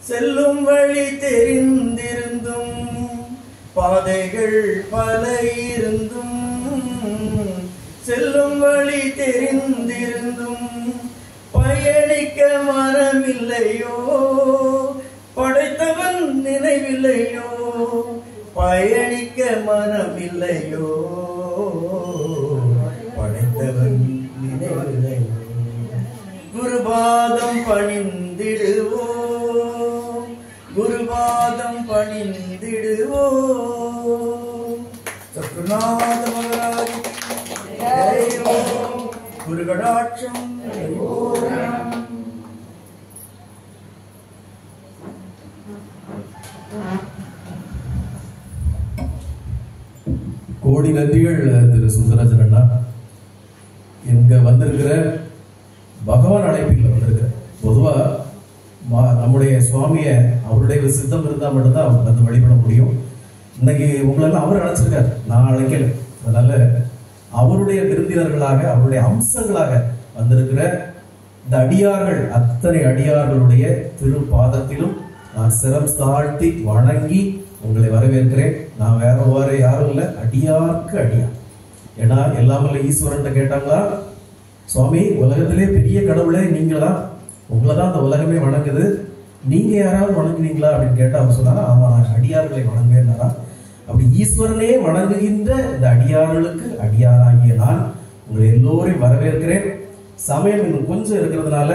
செல்லும் வழி தெரிந்திருந்தும், பாதைகள் பல இருந்தும் செல்லும் வழி தெரிந்திருந்தும் பயணிக்க மனமில்லையோ, படைத்தவன் நினைவில்லையோ, பயணிக்க மனமில்லையோ, படைத்தவன் நினைவில்லையோ. குருபாதம் பணிந்திடுவோம், குருபாதம் பணிந்திடுவோம். சத்குருநாத மகாராஜ் குரு கடாட்சம். கோடி நன்றிகள் திரு சுந்தரராஜன் அண்ணா. இங்க வந்திருக்கிற பகவான் அழைப்பில் வந்திருக்கிற பொதுவா நம்முடைய சுவாமிய அவருடைய சித்தம் இருந்தா மட்டும்தான் வந்து வழிபட முடியும். இன்னைக்கு உங்களெல்லாம் அவர் அழைச்சிருக்காரு, நான் அழைக்கல. அதனால அவருடைய விருந்தினர்களாக அவருடைய அம்சங்களாக வந்திருக்கிற இந்த அடியார்கள், அத்தனை அடியார்களுடைய திரு பாதத்திலும் நான் சிரம் தாழ்த்தி வணங்கி உங்களை வரவேற்கிறேன். நான் வேற யாரும் இல்லை, அடியாருக்கு அடியார். ஏன்னா எல்லாமே ஈஸ்வரன் கேட்டாங்களா, சுவாமி உலகத்திலே பெரிய கடவுளே நீங்களா, உங்களைதான் அந்த உலகமே வணங்குது, நீங்க யாராவது வணங்குனீங்களா அப்படின்னு கேட்டா அவர் சொன்னாரா, ஆமா நான் அடியார்களை வணங்குவேன்னாரா. அப்படி ஈஸ்வரனே வணங்குகின்ற இந்த அடியார்களுக்கு அடியாராகிய நான் உங்களை எல்லோரையும் வரவேற்கிறேன். சமயம் இன்னும் கொஞ்சம் இருக்கிறதுனால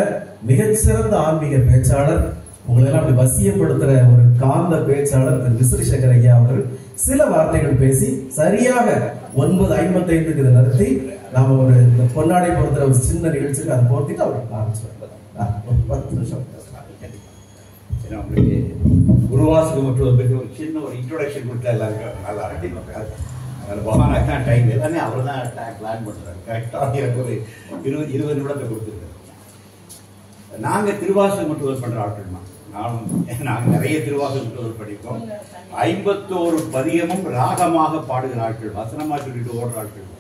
மிகச்சிறந்த ஆன்மீக பேச்சாளர், உங்களை எல்லாம் அப்படி வசியப்படுத்துற ஒரு காந்த பேச்சாளர் திரு விசிறிசேகர் ஐயா அவர்கள் சில வார்த்தைகள் பேசி சரியாக 9:55 இதை நிறுத்தி நாம ஒரு பொன்னாடை பொறுத்த ஒரு சின்ன நிகழ்ச்சிக்கு அதை பொறுத்திட்டு அவர் ஆரம்பிச்சுருவாங்க. 10 நிமிஷம் உங்களுக்கு குருவாசகம் மற்றும் பற்றி ஒரு சின்ன ஒரு இன்ட்ரோடக்ஷன் கொடுத்தா எல்லாருக்கும் நல்லா இருக்கு. அதில் பகவானாக்கு தான் டைம் எல்லாமே அவர் தான் பிளான் பண்ணுறாரு. கரெக்டாக எனக்கு ஒரு 20 நிமிடத்தை கொடுத்துருக்காரு. நாங்கள் திருவாசகம் மட்டும் பண்ணுற ஆட்கள் தான். நாங்கள் நிறைய திருவாசகம் மட்டும் பண்ணியிருக்கோம். 51 பதிகமும் ராகமாக பாடுகிற ஆட்கள், வசனமாக சொல்லிட்டு ஓடுற ஆட்கள்.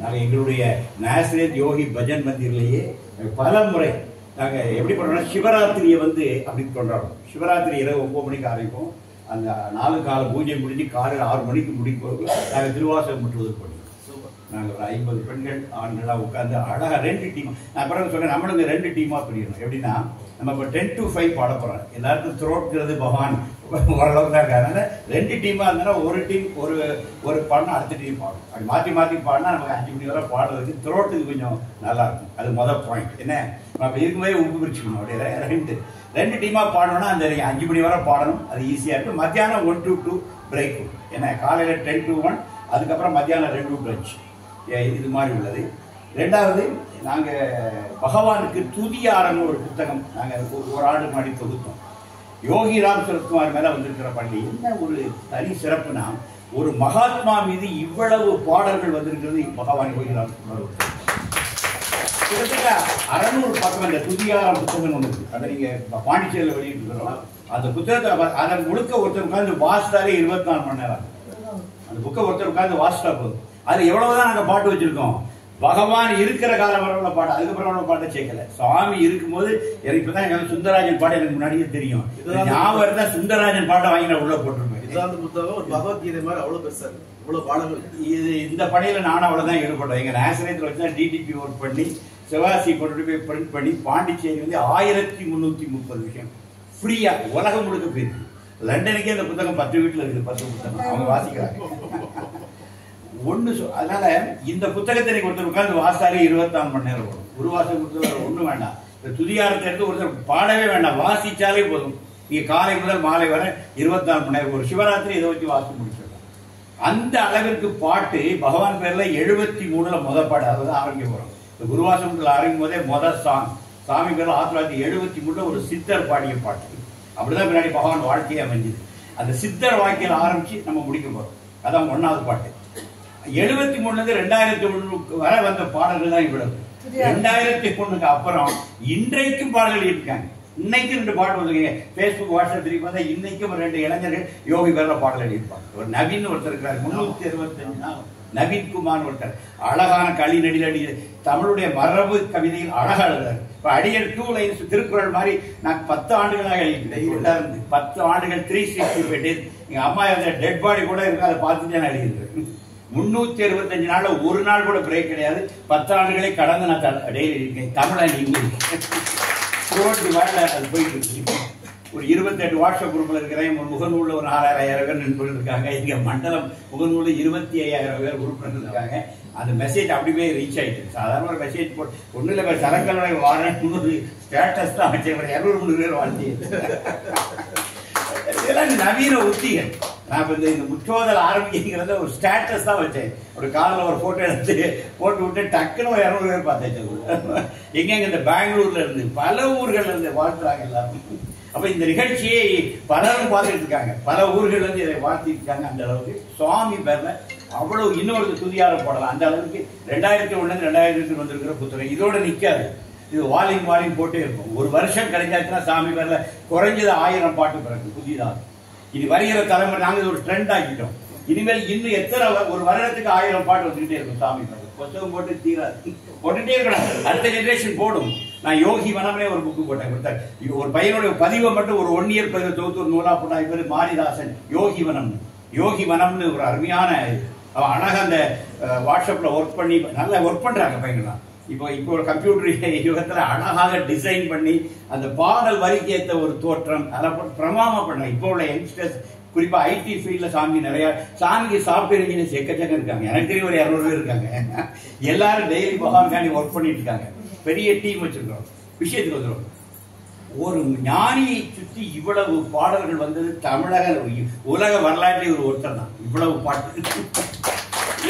நாங்கள் எங்களுடைய நாசரேத் யோகி பஜன் மந்திரிலேயே பல முறை நாங்கள் எப்படி பண்ணுறோம்னா, சிவராத்திரியை அப்படி கொண்டாடுறோம். சிவராத்திரி இரவு 9 மணிக்கு ஆரம்பிப்போம். அந்த 4 கால பூஜை முடிஞ்சு காலையில் 6 மணிக்கு முடிக்கும். நாங்கள் திருவாசகம் முற்றுவதற்கு பண்ணுவோம். நாங்கள் ஒரு 50 பெண்கள் ஆண்களாக உட்காந்து அழகாக 2 டீம். நான் பிறகு சொன்னேன், நம்மளுக்கு 2 டீமாக பிரிக்கணும். எப்படின்னா, நம்ம இப்போ 10 to 5 பாட போகிறோம். எல்லாருக்கும் த்ரோட்ங்கிறது பகவான் ஓரளவுக்கு தான் இருக்காரு. அதனால் 2 டீமாக இருந்தாலும் ஒரு டீம் ஒரு பாடினா அடுத்த டீம் பாடும். அப்படி மாற்றி மாற்றி பாடினா நமக்கு 5 மணி வரை பாடுறதுக்கு த்ரோட்டுக்கு கொஞ்சம் நல்லாயிருக்கும். அது மொதல் பாயிண்ட். என்ன, அப்படி இருக்கும்போது உப்பு பிரிச்சுக்கணும். அப்படியே 2 டீமாக பாடணும்னா அந்த 5 மணி வரை பாடணும். அது ஈஸியாக இருக்கும். மத்தியானம் 1 to 2 பிரேக். ஏன்னா காலையில் 10 to 1, அதுக்கப்புறம் மத்தியானம் 2 லஞ்ச். இது மாதிரி உள்ளது. 2வது, நாங்கள் பகவானுக்கு துதியாரம்னு ஒரு புத்தகம் நாங்கள் ஒரு ஆண்டு முன்னாடி தொகுத்தோம். யோகிராம் சுரத்குமார் மேலே வந்திருக்கிற பள்ளி என்ன ஒரு தனி சிறப்புனா, ஒரு மகாத்மா மீது இவ்வளவு பாடல்கள் வந்திருக்கிறது பகவான் யோகிராம் சுரத்குமார். கிட்டத்தட்ட 600 பக்கம் அந்த துதியாரம் புத்தகம் ஒன்று இருக்கு. அதை நீங்கள் பாண்டிச்சேரியில் வெளியிட்டுக்கிறோம். அந்த புத்தகத்தை அதை முழுக்க ஒருத்தர் உட்காந்து வாசித்தாலே 24 மணி நேரம். அந்த புக்கை ஒருத்தர் உட்காந்து வாசித்தா போதும். அது எவ்வளவுதான் நாங்கள் பாட்டு வச்சிருக்கோம். பகவான் இருக்கிற காலம் வர உள்ள பாட்டு, அதுக்கப்புறம் உள்ள பாட்டை சேர்க்கல. சுவாமி இருக்கும்போது எனக்கு இப்பதான் எங்களுக்கு சுந்தரராஜன் பாட்டு எனக்கு முன்னாடியே தெரியும். ஞாபகம் தான் சுந்தரராஜன் பாட்டை வாங்கி நான் உள்ள போட்டிருப்பேன். புத்தகம் பகவத்கீதை மாதிரி அவ்வளவு பெருசா இவ்வளவு பாடங்கள். இந்த பணியில நானும் அவ்வளவுதான் ஈடுபட்டேன். எங்க ஆசிரியத்தில் வச்சுதான் டிடிபி ஒர்க் பண்ணி சிவாசி கொண்டு போய் பிரிண்ட் பண்ணி பாண்டிச்சேரி 1330 விஷயம் ஃப்ரீயா உலகம் முழுக்க போயிருக்கு. லண்டனுக்கே அந்த புத்தகம் 10 வீட்டுல இருக்குது. 10 புத்தகம் அவங்க வாசிக்கிறாங்க. அதனால இந்த புத்தகத்தை ஒருத்தர் உட்கார்ந்து வாசாலே 24 மணி நேரம் வரும். குருவாசம் புத்தகம் ஒன்றும் வேண்டாம். இந்த துதியாரத்தை எடுத்து ஒருத்தர் பாடவே வேண்டாம், வாசிச்சாலே போதும். நீங்க காலை முதல் மாலை வரை 24 மணி நேரம். ஒரு சிவராத்திரி இதை வச்சு வாசி முடிச்சிடலாம். அந்த அளவிற்கு பாட்டு பகவான் பேர்ல 73ல முதல் பாடு, அதுதான் ஆரம்பிக்க போறோம். இந்த குருவாசமத்தில் ஆரம்பிக்கும் போதே முதல் சாமி பேர்ல 1973 ஒரு சித்தர் பாடிய பாட்டு. அப்படிதான் பின்னாடி பகவான் வாழ்க்கையை அமைஞ்சது. அந்த சித்தர் வாழ்க்கையில் ஆரம்பிச்சு நம்ம முடிக்க போறோம். அதான் 1வது பாட்டு. 73ல இருந்து 2001 வரை வந்த பாடல்கள் தான் இவ்வளவு. 2001க்கு அப்புறம் இன்றைக்கும் பாடல்கள் இருக்காங்க. இன்னைக்கு 2 பாட்டு வந்துருக்கீங்க. பேஸ்புக், வாட்ஸ்அப் திருப்பி பார்த்தா இன்னைக்கும் 2 இளைஞர்கள் யோகி பேர்ல பாடல் எழுதியிருப்பாங்க. ஒரு நவீன் ஒருத்தர் இருக்கிறார், 365 நவீன் குமார் ஒருத்தர். அழகான களி நடிகடி தமிழுடைய மரபு கவிதையில் அழகா எழுதுறாரு. இப்ப அடியர் 2 லைன்ஸ் திருக்குறள் மாதிரி நான் 10 ஆண்டுகளாக எழுதிட்டேன். 10 ஆண்டுகள் 365 days. எங்க அம்மா டெட் பாடி கூட இருக்கு, அதை பார்த்துட்டு நான் எழுதியிருக்கேன். 365 நாள்ல ஒரு நாள் கூட பிரேக் கிடையாது. 10 ஆண்டுகளை கடந்து நான் டெய்லி இருக்கேன். தமிழ் அண்ட் இங்கிலீஷ் அது போயிட்டு இருக்கு. ஒரு 28 வாட்ஸ்அப் குரூப்ல இருக்கிறேன். ஒரு முகநூல்ல ஒரு 4000 பேர் நண்பர்கள் இருக்காங்க. இங்க மண்டலம் முகநூல்ல 25,000 பேர் குரூப் இருக்காங்க. அந்த மெசேஜ் அப்படியே ரீச் ஆயிட்டு. சாதாரண ஒரு மெசேஜ் போட்டு ஒண்ணு இல்ல, சரக்கலை வாரன்னு ஸ்டேட்டஸ் தான் வச்சு 200-300 பேர் வாழ்த்தி. இதெல்லாம் நவீன உத்திகள். நான் இந்த முற்றோதல் ஆரம்பிக்கிறத ஒரு ஸ்டேட்டஸ் தான் வச்சேன். ஒரு காலில் ஒரு போட்டோ எடுத்து போட்டு விட்டு டக்குன்னு 200 பேர் பார்த்தேன். எங்க இந்த பெங்களூர்ல இருந்து பல ஊர்கள்ல இருந்து வாழ்த்துறாங்க எல்லாரும். அப்ப இந்த நிகழ்ச்சியை பலரும் பார்த்துட்டு இருக்காங்க. பல ஊர்கள்ல இருந்து இதை வாழ்த்திட்டு இருக்காங்க. அந்த அளவுக்கு சுவாமி பேர்ல அவ்வளவு இன்னொரு துதியாரம் போடலாம். அந்த அளவுக்கு 2001 2002 வந்திருக்கிற புத்தகம் இதோட நிக்காது. இது வாலிங் போட்டே இருக்கும். ஒரு வருஷம் கிடைச்சாச்சுன்னா சாமி பேர்ல குறைஞ்சது 1000 பாட்டு பிறகு புதிதாக. இது வருகிற தலைமுறை நாங்கள் ஒரு ட்ரெண்ட் ஆக்கிட்டோம். இனிமேல் இன்னும் எத்தனை ஒரு வருடத்துக்கு 1000 பாட்டு வந்துகிட்டே இருக்கும் சாமி பாட்டு. புத்தகம் போட்டு தீராது, போட்டுட்டே இருக்கணும். அடுத்த ஜெனரேஷன் போடும். நான் யோகி வனம்னே ஒரு புக்கு போட்டேன். ஒரு பையனுடைய பதிவை மட்டும் ஒரு 1 இயர் பதிவு தொகுத்து ஒரு நூலா போட்டா. பேரு மாரிதாசன், யோகி வனம். யோகி வனம்னு ஒரு அருமையான அழகா அந்த வாட்ஸ்அப்ல ஒர்க் பண்ணி நல்லா ஒர்க் பண்றாங்க பையன்லாம். இப்போ ஒரு கம்ப்யூட்டர் யுகத்துல அழகாக டிசைன் பண்ணி அந்த பாடல் வரிக்கு ஏற்ற ஒரு தோற்றம் அதை பிரமாமா பண்ணாங்க. இப்போ உள்ள யங்ஸ்டர்ஸ் குறிப்பா ஐடி ஃபீல்ட்ல சாமி நிறைய சாமிக்கு சாஃப்ட்வேர் இன்ஜினியர்ஸ் எக்கச்சக்கம் இருக்காங்க. எனக்கு தெரியும் ஒரு 200 பேர் இருக்காங்க. எல்லாரும் டெய்லி பகவான்காண்டி ஒர்க் பண்ணிட்டு இருக்காங்க. பெரிய டீம் வச்சிருக்கோம். விஷயத்துக்கு வந்துடும். ஒரு ஞானியை சுற்றி இவ்வளவு பாடல்கள் வந்தது தமிழக உலக வரலாற்றில் ஒருத்தர் தான். இவ்வளவு பாட்டு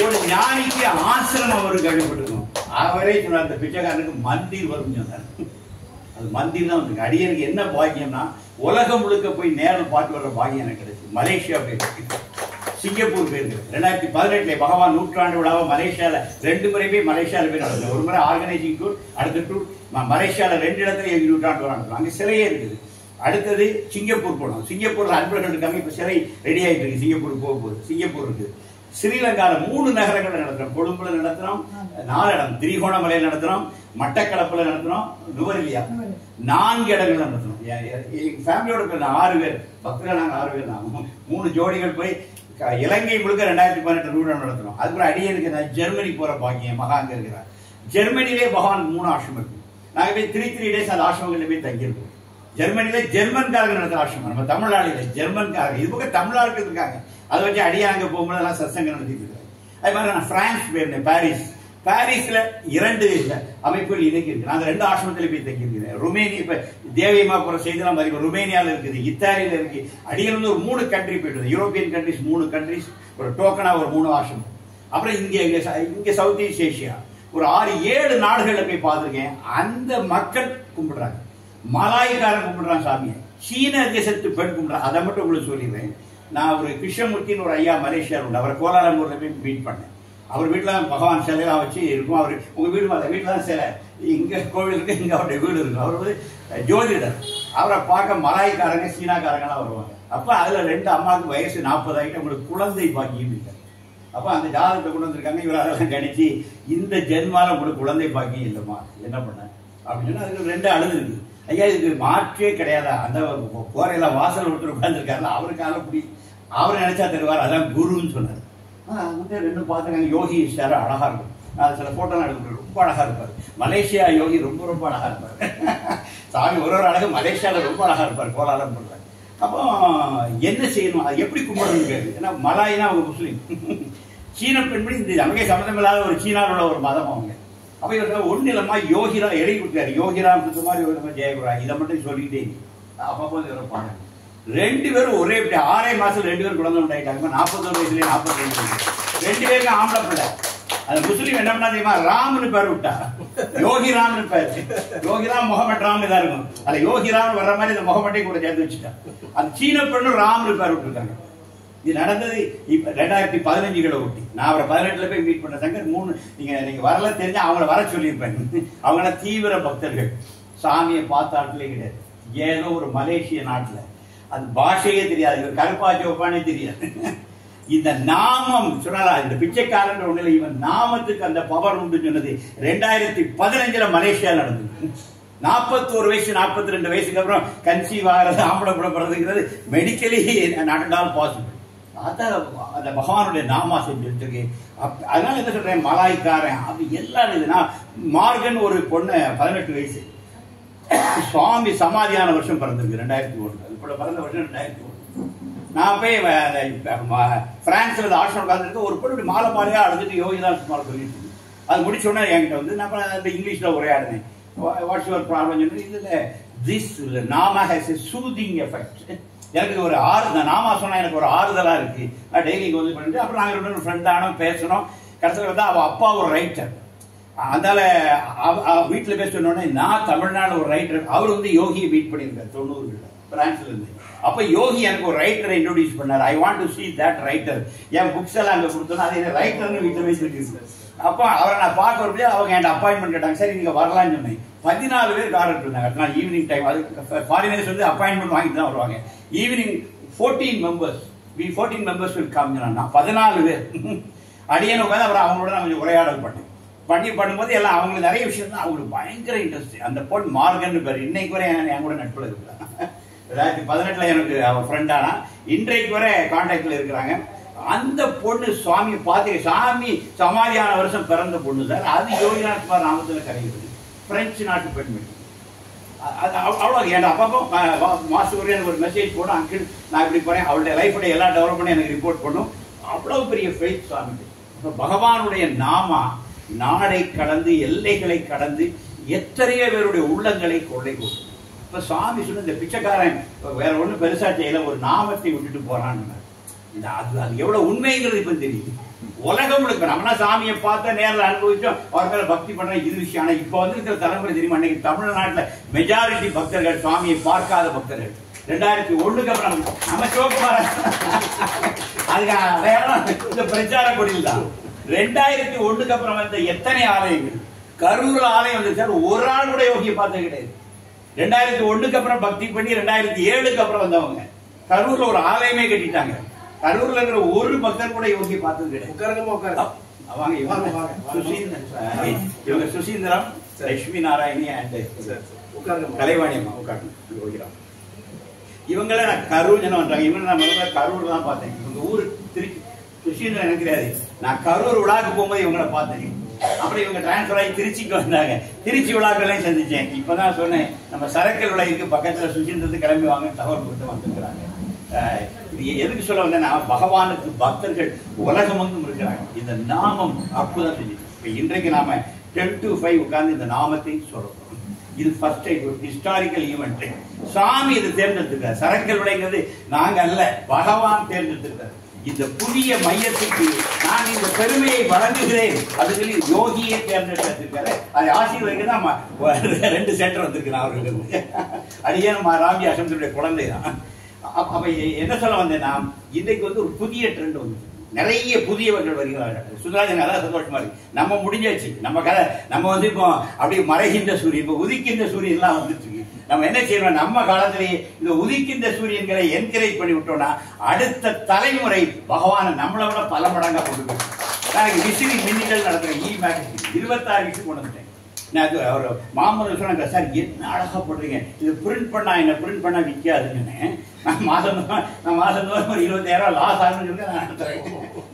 ஒரு ஞானிக்கு ஆசிரமம் அவருக்கு கேள்விப்பட்டிருக்கோம். அவரே சொன்னார் அந்த பிச்சைக்காரனுக்கு மந்திர் வரும் சொன்னார். அது மந்திர் தான் வந்து அடியனுக்கு என்ன பாக்கியம்னா உலகம் முழுக்க போய் நேரில் பார்த்து வர்ற பாக்கியம் எனக்கு கிடைச்சு. மலேசியா போயிருக்கு, சிங்கப்பூர் போயிருக்கு. 2018 பகவான் நூற்றாண்டு விழாவை மலேசியாவில் 2 முறை போய் மலேசியாவில் போய் நடந்தது. ஒரு முறை ஆர்கனைசிங் டூர், அடுத்த டூர் மலேசியாவில் 2 இடத்துல நூற்றாண்டு விழா. அங்கே சிலையே இருக்குது. அடுத்தது சிங்கப்பூர் போனோம். சிங்கப்பூர்ல அன்பர்கள் இருக்காங்க. இப்ப சிலை ரெடி ஆயிட்டு இருக்கு. சிங்கப்பூர் போகும்போது சிங்கப்பூர் இருக்குது. ஸ்ரீலங்கால 3 நகரங்கள் நடத்துறோம். கொழும்புல நடத்துறோம், 4 இடம், திரிகோணமலையில் நடத்துறோம், மட்டக்களப்புல நடத்துறோம், நுவரெலியா 4 இடங்கள் நடத்துறோம். ஃபேமிலியோட 6 பேர் பக்தர்கள். நாங்கள் 6 பேர் தான். 3 ஜோடிகள் போய் இலங்கை முழுக்க 2018 நூறாண்டு நடத்துறோம். அதுக்கப்புறம் அடியனுக்கு நான் ஜெர்மனி போற பாக்கியம். மகாங்க இருக்கிறார். ஜெர்மனிலே பகவான் 3 ஆசிரமம் இருக்கு. நாங்கள் போய் 3 டேஸ் அந்த ஆசிரமங்களில் போய் தங்கியிருக்கோம். ஜெர்மனியில ஜெர்மன்காரங்க நடத்துற ஆசிரமம். நம்ம தமிழ்நாடுல ஜெர்மன்காரங்க இது பக்கம் தமிழ்நாடுகள் இருக்காங்க. அதை வச்சு அடியாங்க போகும்போது எல்லாம் சத்சங்கம் நடத்திட்டு இருக்காங்க. அது மாதிரி நான் பிரான்ஸ் போயிருந்தேன். பாரிஸ்ல 2 அமைப்புகள் இன்னைக்கு இருக்கு. நான் 2 ஆசிரமத்தில் போய் தங்கியிருக்கிறேன். ருமேனியா இப்ப தேவியமா போற செய்திலாம் மாதிரி ருமேனியாவில் இருக்குது, இத்தாலியில இருக்கு. அடியில் வந்து ஒரு 3 கண்ட்ரி போயிட்டு, யூரோப்பியன் கண்ட்ரிஸ் 3 கண்ட்ரிஸ், ஒரு டோக்கனா ஒரு 3 ஆசிரமம். அப்புறம் இங்க சவுத் ஈஸ்ட் ஏஷியா ஒரு 6-7 நாடுகள்ல போய் பார்த்திருக்கேன். அந்த மக்கள் கும்பிடுறாங்க. மலாய்க்காரன் கும்பிடுறான் சாமியை. சீன தேசத்து பெண் கும்பிடுறான். அதை மட்டும் உங்களுக்கு சொல்லிடுறேன். நான் ஒரு கிருஷ்ணமூர்த்தின்னு ஒரு ஐயா மலேசியாவில் உண்டு. அவரை கோலாலம்பூர்ல போய் மீட் பண்ணேன். அவர் வீட்டில் பகவான் சிலையெல்லாம் வச்சு இருக்கும். அவர் உங்க வீடு அந்த வீட்டில் தான் சிலை, இங்க கோவில் இருக்கு, இங்க அவருடைய வீடு இருக்கு. அவர் வந்து ஜோதிடர். அவரை பார்க்க மலாய்க்காரங்க சீனாக்காரங்கலாம் வருவாங்க. அப்ப அதுல 2 அம்மாவுக்கு வயசு 40 ஆகிட்டு உங்களுக்கு குழந்தை பாக்கியம் இல்லை. அப்ப அந்த ஜாதகத்தை கொண்டு வந்திருக்காங்க. இவர் அதெல்லாம் கணிச்சு இந்த ஜென்மால உங்களுக்கு குழந்தை பாக்கியம் இல்லைம்மா, என்ன பண்ண அப்படின்னு சொன்னா அதுக்கு 2 அழுது இருக்கு. ஐயா இதுக்கு மாற்றே கிடையாதா? அந்த கோரையில வாசல் ஒருத்தர் உட்கார்ந்துருக்காருல அவருக்காக அப்படி அவர் நினைச்சா தருவார். அதான் குருன்னு சொன்னார். வந்து 2 பார்த்துருக்காங்க. யோகி சார் அழகா இருக்கும். நான் சில போட்டோலாம் எடுக்கிறேன். ரொம்ப அழகா இருப்பார். மலேசியா யோகி ரொம்ப அழகா இருப்பார். சாமி ஒரு அழகு மலேசியாவில் ரொம்ப அழகா இருப்பார். கோலாலம்பூர்ல. அப்போ என்ன செய்யணும், அது எப்படி கும்பிடணும் கேட்கு. ஏன்னா மலாயினா அவங்க முஸ்லீம், சீன பெண்படி இந்த நமக்கே சம்மந்தம் இல்லாத ஒரு சீனாவில் உள்ள ஒரு மதம் அவங்க. அப்ப இவர் ஒண்ணு இல்லமா யோகிராம் எழுதி கொடுத்தாரு. யோகிராம் மாதிரி ஜெயகுரா இதை மட்டும் சொல்லிட்டே அப்பப்போ இவரை பாருங்க. 2 பேரும் ஒரே 6 மாசம் 2 பேரும் குழந்தை உண்டாயிட்டாங்க. 41 வயசுல 42 2 பேருக்கு ஆம்பளை பிள்ளை. அந்த முஸ்லீம் என்ன பண்ணா தெரியுமா, ராம்னு பேர் விட்டா. யோகிராம்னு பேர். யோகிராம் முகமது ராம் தான் இருக்கும். அதுல யோகிராம் வர்ற மாதிரி இந்த முகமட்டையும் கூட சேர்த்து வச்சுட்டா. அந்த சீன பெண்ணு ராம்னு பேர் விட்டுருக்காங்க. இது நடந்தது இப்ப 2015 ஒட்டி. நான் அவரை 18ல போய் மீட் பண்ண சங்கர் 3 நீங்க வரல தெரிஞ்சா அவங்கள வர சொல்லியிருப்பேன். அவங்க தீவிர பக்தர்கள். சாமியை பார்த்த ஆட்களே கிடையாது. ஏதோ ஒரு மலேசிய நாட்டுல அது பாஷையே தெரியாது, கருப்பா சோப்பானே தெரியாது. இந்த நாமம் சொன்னா இந்த பிச்சைக்காரன் ஒண்ணுல இவன் நாமத்துக்கு அந்த பவர் உண்டு சொன்னது 2015 மலேசியா நடந்தது. 41 வயசு 42 வயசுக்கு அப்புறம் கன்சீவ் ஆகிறது, ஆம்பளை பிறப்புறதுங்கிறது மெடிக்கலி நாட் ஆல் பாசிபிள். அதான் அந்த பகவானுடைய நாமா செஞ்சுருக்கு. அதனால என்ன சொல்றேன், மலாய்க்காரன் அது எல்லாம் இதுனா. மார்கன் ஒரு பொண்ணு 18 வயசு சுவாமி சமாதியான வருஷம் பிறந்திருக்கு 2001. இப்ப பிறந்த வருஷம் 2001. நான் போய் பிரான்ஸ்ல ஆசிரமம் உட்கார்ந்துருக்கு. ஒரு பொண்ணு மாலை மாலையா அழுதுட்டு யோகிதான் சுமார் சொல்லிட்டு அது முடிச்சோன்னா என்கிட்ட வந்து நான் இங்கிலீஷ்ல உரையாடினேன். வாட்ஸ் யுவர் ப்ராப்ளம் சொன்னது. இதுல this Nama has a soothing effect. எனக்கு ஒரு நாமா சொன்னா எனக்கு ஒரு ஆறுதலா இருக்கு. நான் டெய்லி வந்து பண்ணிட்டு அப்புறம் நாங்கள் 2 ஃப்ரெண்ட் ஆனோம், பேசணும். கடைசியில் வந்து அவ அப்பா ஒரு ரைட்டர். அதனால வீட்டுல பேச சொன்னோடனே நான் தமிழ்நாடு ஒரு ரைட்டர். அவர் வந்து யோகியை மீட் பண்ணியிருக்காரு 90களில் பிரான்ஸ்ல இருந்து. அப்ப யோகி எனக்கு ஒரு ரைட்டரை இன்ட்ரோடியூஸ் பண்ணார். I want to see that writer. N books எல்லாம் அங்க கொடுத்தோன்னா அது ரைட்டர்னு வீட்டுல பேசிட்டு. அப்ப அவரை நான் பார்க்க வரப்போ அவங்க என்கிட்ட அப்பாயின்மெண்ட் கேட்டாங்க. சரி நீங்க வரலாம்னு சொன்னேன். 14 பேர் கார் இருந்தாங்க. Evening time. அது ஃபாரினர்ஸ் வந்து அப்பாயின்மெண்ட் வாங்கிட்டு தான் வருவாங்க. Evening 14 members 14 members will come. நான் 14 பேர் அடியேன்னு உட்காந்து அப்புறம் அவங்களோட நான் கொஞ்சம் உரையாடல் பண்ணும்போது எல்லாம் அவங்களுக்கு நிறைய விஷயம் தான் அவங்களுக்கு பயங்கர இன்ட்ரெஸ்ட். அந்த பொண்ணு மார்கன் பேர் இன்னைக்கு வரை என் கூட நட்பில் இருக்கிறாங்க. 2018 எனக்கு அவன் ஃப்ரெண்டானா இன்றைக்கு வரை கான்டாக்ட்ல இருக்கிறாங்க. அந்த பொண்ணு சுவாமியை பார்த்து சாமி சமாதியான வருஷம் பிறந்த பொண்ணு சார். அது யோகிநாத்குமார் நாமத்தில் கரைகிறது. பிரெஞ்சு நாட்டு பெண்மணி. அவ்வளோ என் அப்பப்போ மாஸ்டர் எனக்கு ஒரு மெசேஜ் போடும், அங்கிள் நான் இப்படி போறேன், அவளுடைய லைஃபுடைய எல்லா டெவலப்மெண்ட்டும் எனக்கு ரிப்போர்ட் பண்ணும். அவ்வளவு பெரிய ஃபெய்த் சுவாமி. பகவானுடைய நாமா நாடை கடந்து எல்லைகளை கடந்து எத்தனையோ பேருடைய உள்ளங்களை கொள்ளை கொடுக்கும். இப்ப சுவாமி சொன்ன இந்த பிச்சைக்காரன் வேற ஒன்றும் பெருசா செய்யல, ஒரு நாமத்தை விட்டுட்டு போறான்னு. அது எவ்வளவு உண்மைங்கிறது இப்ப தெரியுது. உலகம் முழுக்க நம்மனா சாமியை பார்த்த நேரில் அனுபவிச்சோம், அவர் மேல பக்தி பண்ற இது விஷயம். ஆனா இப்ப வந்து இருக்கிற தலைமுறை தெரியுமா, இன்னைக்கு தமிழ்நாட்டுல மெஜாரிட்டி பக்தர்கள் சுவாமியை பார்க்காத பக்தர்கள். 2001 அப்புறம் நம்ம சிவகுமார அதுக்கு இந்த பிரச்சார கொடியில் தான் 2001 அப்புறம் வந்த எத்தனை ஆலயங்கள். கரூர்ல ஆலயம் வந்து சார் ஒரு ஆள் கூட யோகியை பார்த்தது கிடையாது. 2001 அப்புறம் பக்தி பண்ணி 2007 அப்புறம் வந்தவங்க கரூர்ல ஒரு ஆலயமே கட்டிட்டாங்க. கரூர்ல இருக்கிற ஒரு பக்தர் கூட யோகி பார்த்தது கிடையாது. இவங்க சுசீந்திரம், லட்சுமி நாராயணி அண்ட் கலைவாணி அம்மா உட்கார்ந்து இவங்கள நான் கரூர் பண்றாங்க. இவங்க நான் முதல்ல கரூர் தான் பார்த்தேன். இவங்க ஊரு திருச்சி. சுசீந்திரம் எனக்கு தெரியாது. நான் கரூர் விழாக்கு போகும்போது இவங்களை பார்த்தேன். அப்புறம் இவங்க டிரான்ஸ்பர் ஆகி திருச்சிக்கு வந்தாங்க. திருச்சி விழாக்களையும் சந்திச்சேன். இப்பதான் சொன்னேன், நம்ம சரக்கல் விழாக்கு பக்கத்துல சுசீந்திரத்துக்கு கிளம்பி வாங்க தகவல் கொடுத்து வந்துருக்கிறாங்க. எதுக்கு சொல்ல வந்தேன்னா, பகவானுக்கு பக்தர்கள் உலகம் வந்து இருக்கிறாங்க. இந்த நாமம் அற்புதம் செஞ்சு. இப்ப இன்றைக்கு நாம 10 to 5 உட்கார்ந்து இந்த நாமத்தை சொல்றோம். இது ஃபர்ஸ்ட் டைம் ஒரு ஹிஸ்டாரிக்கல் ஈவெண்ட். சாமி இது தேர்ந்தெடுத்திருக்காரு. சரக்கல் விளைங்கிறது நாங்க அல்ல, பகவான் தேர்ந்தெடுத்திருக்காரு. இந்த புதிய மையத்துக்கு நான் இந்த பெருமையை வழங்குகிறேன். அது சொல்லி யோகியை தேர்ந்தெடுத்திருக்காரு. அதை ஆசீர்வதிக்க தான் 2 சென்டர் வந்திருக்கிறேன் அவர்களுக்கு. அடியே நம்ம ராமி அசம்சனுடைய குழந்தை தான். அப்ப என்ன சொல்ல வந்தேன்னா, இன்றைக்கு வந்து ஒரு புதிய ட்ரெண்ட் வந்து நிறைய புதியவர்கள் வருகிறார்கள். சுந்தராஜன் அதான் சந்தோஷமா இருக்கு. நம்ம முடிஞ்சாச்சு நம்ம கதை. நம்ம வந்து இப்போ அப்படியே மறைகின்ற சூரியன், இப்போ உதிக்கின்ற சூரியன் எல்லாம் வந்துட்டு இருக்கு. நம்ம என்ன செய்யணும், நம்ம காலத்திலேயே இந்த உதிக்கின்ற சூரியன்களை என்கரேஜ் பண்ணி விட்டோம்னா அடுத்த தலைமுறை பகவானை நம்மளை விட பல மடங்கா கொண்டு போயிடும். நான் விசிறி மின்னிகள் நடத்துறேன். மேகசின் 26 விஷயம் கொண்டு வந்துட்டேன். நான் அவர் மாமூல் சொன்னாங்க, சார் என்ன அழகா போடுறீங்க, இது பிரிண்ட் பண்ணா என்ன பிரிண்ட் பண்ணா விற்காதுன்னு. நான் மாசம் ஒரு 20,000 லாஸ் ஆகுன்னு சொல்லி நான் நடத்துறேன்.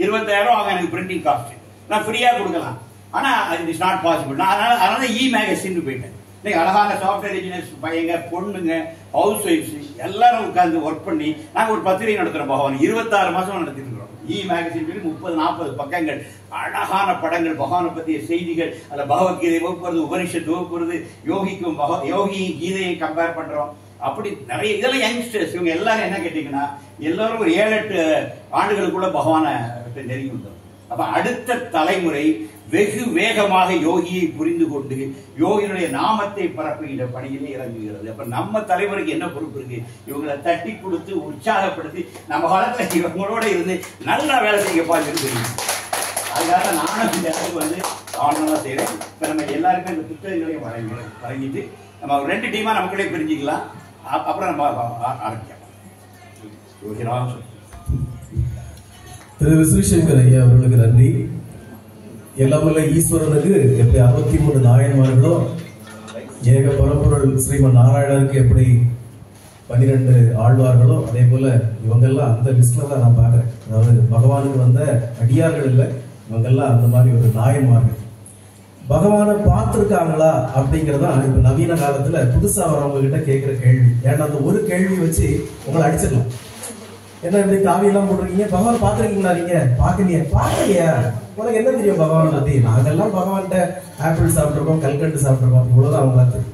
20,000 ஆகும் எனக்கு பிரிண்டிங் காஸ்ட். நான் ஃப்ரீயா கொடுக்கலாம். ஆனா இட் இஸ் நாட் பாசிபிள். நான் அதனால மேகசின் போயிட்டேன். இன்னைக்கு அழகான சாஃப்ட்வேர் இன்ஜினியர்ஸ் பையங்க, பொண்ணுங்க, ஹவுஸ் ஒய்ஃப்ஸ் எல்லாரும் உட்கார்ந்து ஒர்க் பண்ணி நாங்க ஒரு பத்திரிகை நடத்துறோம். பகவான் 26 மாசம் நடத்திட்டு இருக்கிறோம். மேகசின் 30-40 பக்கங்கள், அழகான படங்கள், பகவானை பற்றிய செய்திகள், அதுல பகவத்கீதை வகுப்புறது, உபனிஷத் வகுப்புறது, யோகிக்கும் யோகியும் கீதையும் கம்பேர் பண்றோம். அப்படி நிறைய இதெல்லாம் யங்ஸ்டர்ஸ். இவங்க எல்லாரும் என்ன கேட்டீங்கன்னா, எல்லாரும் ஒரு 7-8 ஆண்டுகளுக்குள்ள பகவானை நெருங்கி வந்தோம். அப்ப அடுத்த தலைமுறை வெகு வேகமாக யோகியை புரிந்து கொண்டு யோகியினுடைய நாமத்தை பரப்புகின்ற பணியிலே இறங்குகிறது. அப்ப நம்ம தலைமுறைக்கு என்ன பொறுப்பு இருக்கு? இவங்களை தட்டி கொடுத்து உற்சாகப்படுத்தி நம்ம காலத்துல இவங்களோட இருந்து நல்லா வேலை செய்யப்பா தெரியும். அதுக்காக நானும் இந்த இடத்துக்கு வந்து ஆவணமா செய்யறேன். இப்ப நம்ம எல்லாருக்கும் இந்த புத்தகங்களையும் வழங்கிட்டு நம்ம 2 டீமா நமக்குள்ளே பிரிஞ்சுக்கலாம். அப்புறம் நம்ம ஆரம்பிக்கலாம். திரு விஸ்வசங்கர் ஐயா அவர்களுக்கு நன்றி. எல்லாமல்ல ஈஸ்வரனுக்கு எப்படி 63 நாயன்மார்களோ, ஏக பரம்பொருள் ஸ்ரீமன் நாராயணருக்கு எப்படி 12 ஆழ்வார்களோ, அதே போல இவங்கெல்லாம் அந்த லிஸ்ட்ல தான் நான் பாக்குறேன். அதாவது பகவானுக்கு வந்த அடியார்கள் இல்லை, இவங்கெல்லாம் அந்த மாதிரி ஒரு நாயன்மார்கள். பகவானை பார்த்திருக்காங்களா அப்படிங்கறதா இப்ப நவீன காலத்துல புதுசா வரவங்க கிட்ட கேட்கிற கேள்வி. ஏன்னா அந்த ஒரு கேள்வி வச்சு உங்களை அடிச்சிடலாம். என்ன இப்படி காவியெல்லாம் போட்டிருக்கீங்க, பகவான் பார்த்திருக்கீங்களா? நீங்க பாக்கலையா? உனக்கு என்ன தெரியும் பகவான் பத்தி? நாங்கெல்லாம் பகவான்கிட்ட ஆப்பிள் சாப்பிட்டுருக்கோம், கல்கண்டு சாப்பிட்டுருக்கோம், இவ்வளவுதான் அவங்களா தெரியும்.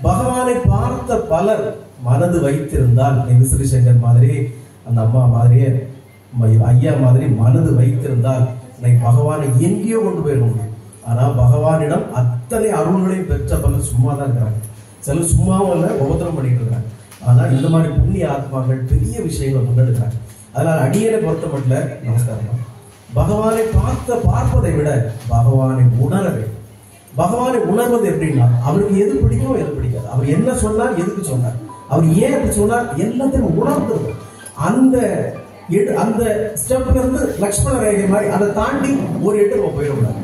பகவானை பார்த்த பலர் மனது வைத்திருந்தால், விஸ்வசங்கர் மாதிரி, அந்த அம்மா மாதிரியே, ஐயா மாதிரி மனது வைத்திருந்தால் பகவானை எங்கேயோ கொண்டு போயிட முடியும். ஆனா பகவானிடம் அத்தனை அருள்களையும் பெற்ற பலர் சும்மா தான் இருக்கிறாங்க. சிலர் சும்மாவும் இல்ல, உபத்திரம் பண்ணிட்டு இருக்காங்க. ஆனா இந்த மாதிரி புண்ணிய ஆத்மாக்கள் பெரிய விஷயங்களை முன்னெடுக்கிறாங்க. அதனால அடியனை பொறுத்த மட்டும் நமஸ்காரம், பகவானை பார்ப்பதை விட பகவானை உணர வேண்டும். பகவானை உணர்வது எப்படின்னா, அவருக்கு எது பிடிக்கும் எது பிடிக்காது, அவர் என்ன சொன்னார், எதுக்கு சொன்னார், அவர் ஏன் அப்படி சொன்னார், எல்லாத்தையும் உணர்ந்துருக்கும். அந்த அந்த ஸ்டெப்ல இருந்து லக்ஷ்மண ரேகை மாதிரி அதை தாண்டி ஒரு எட்டு நம்ம போயிடக்கூடாது.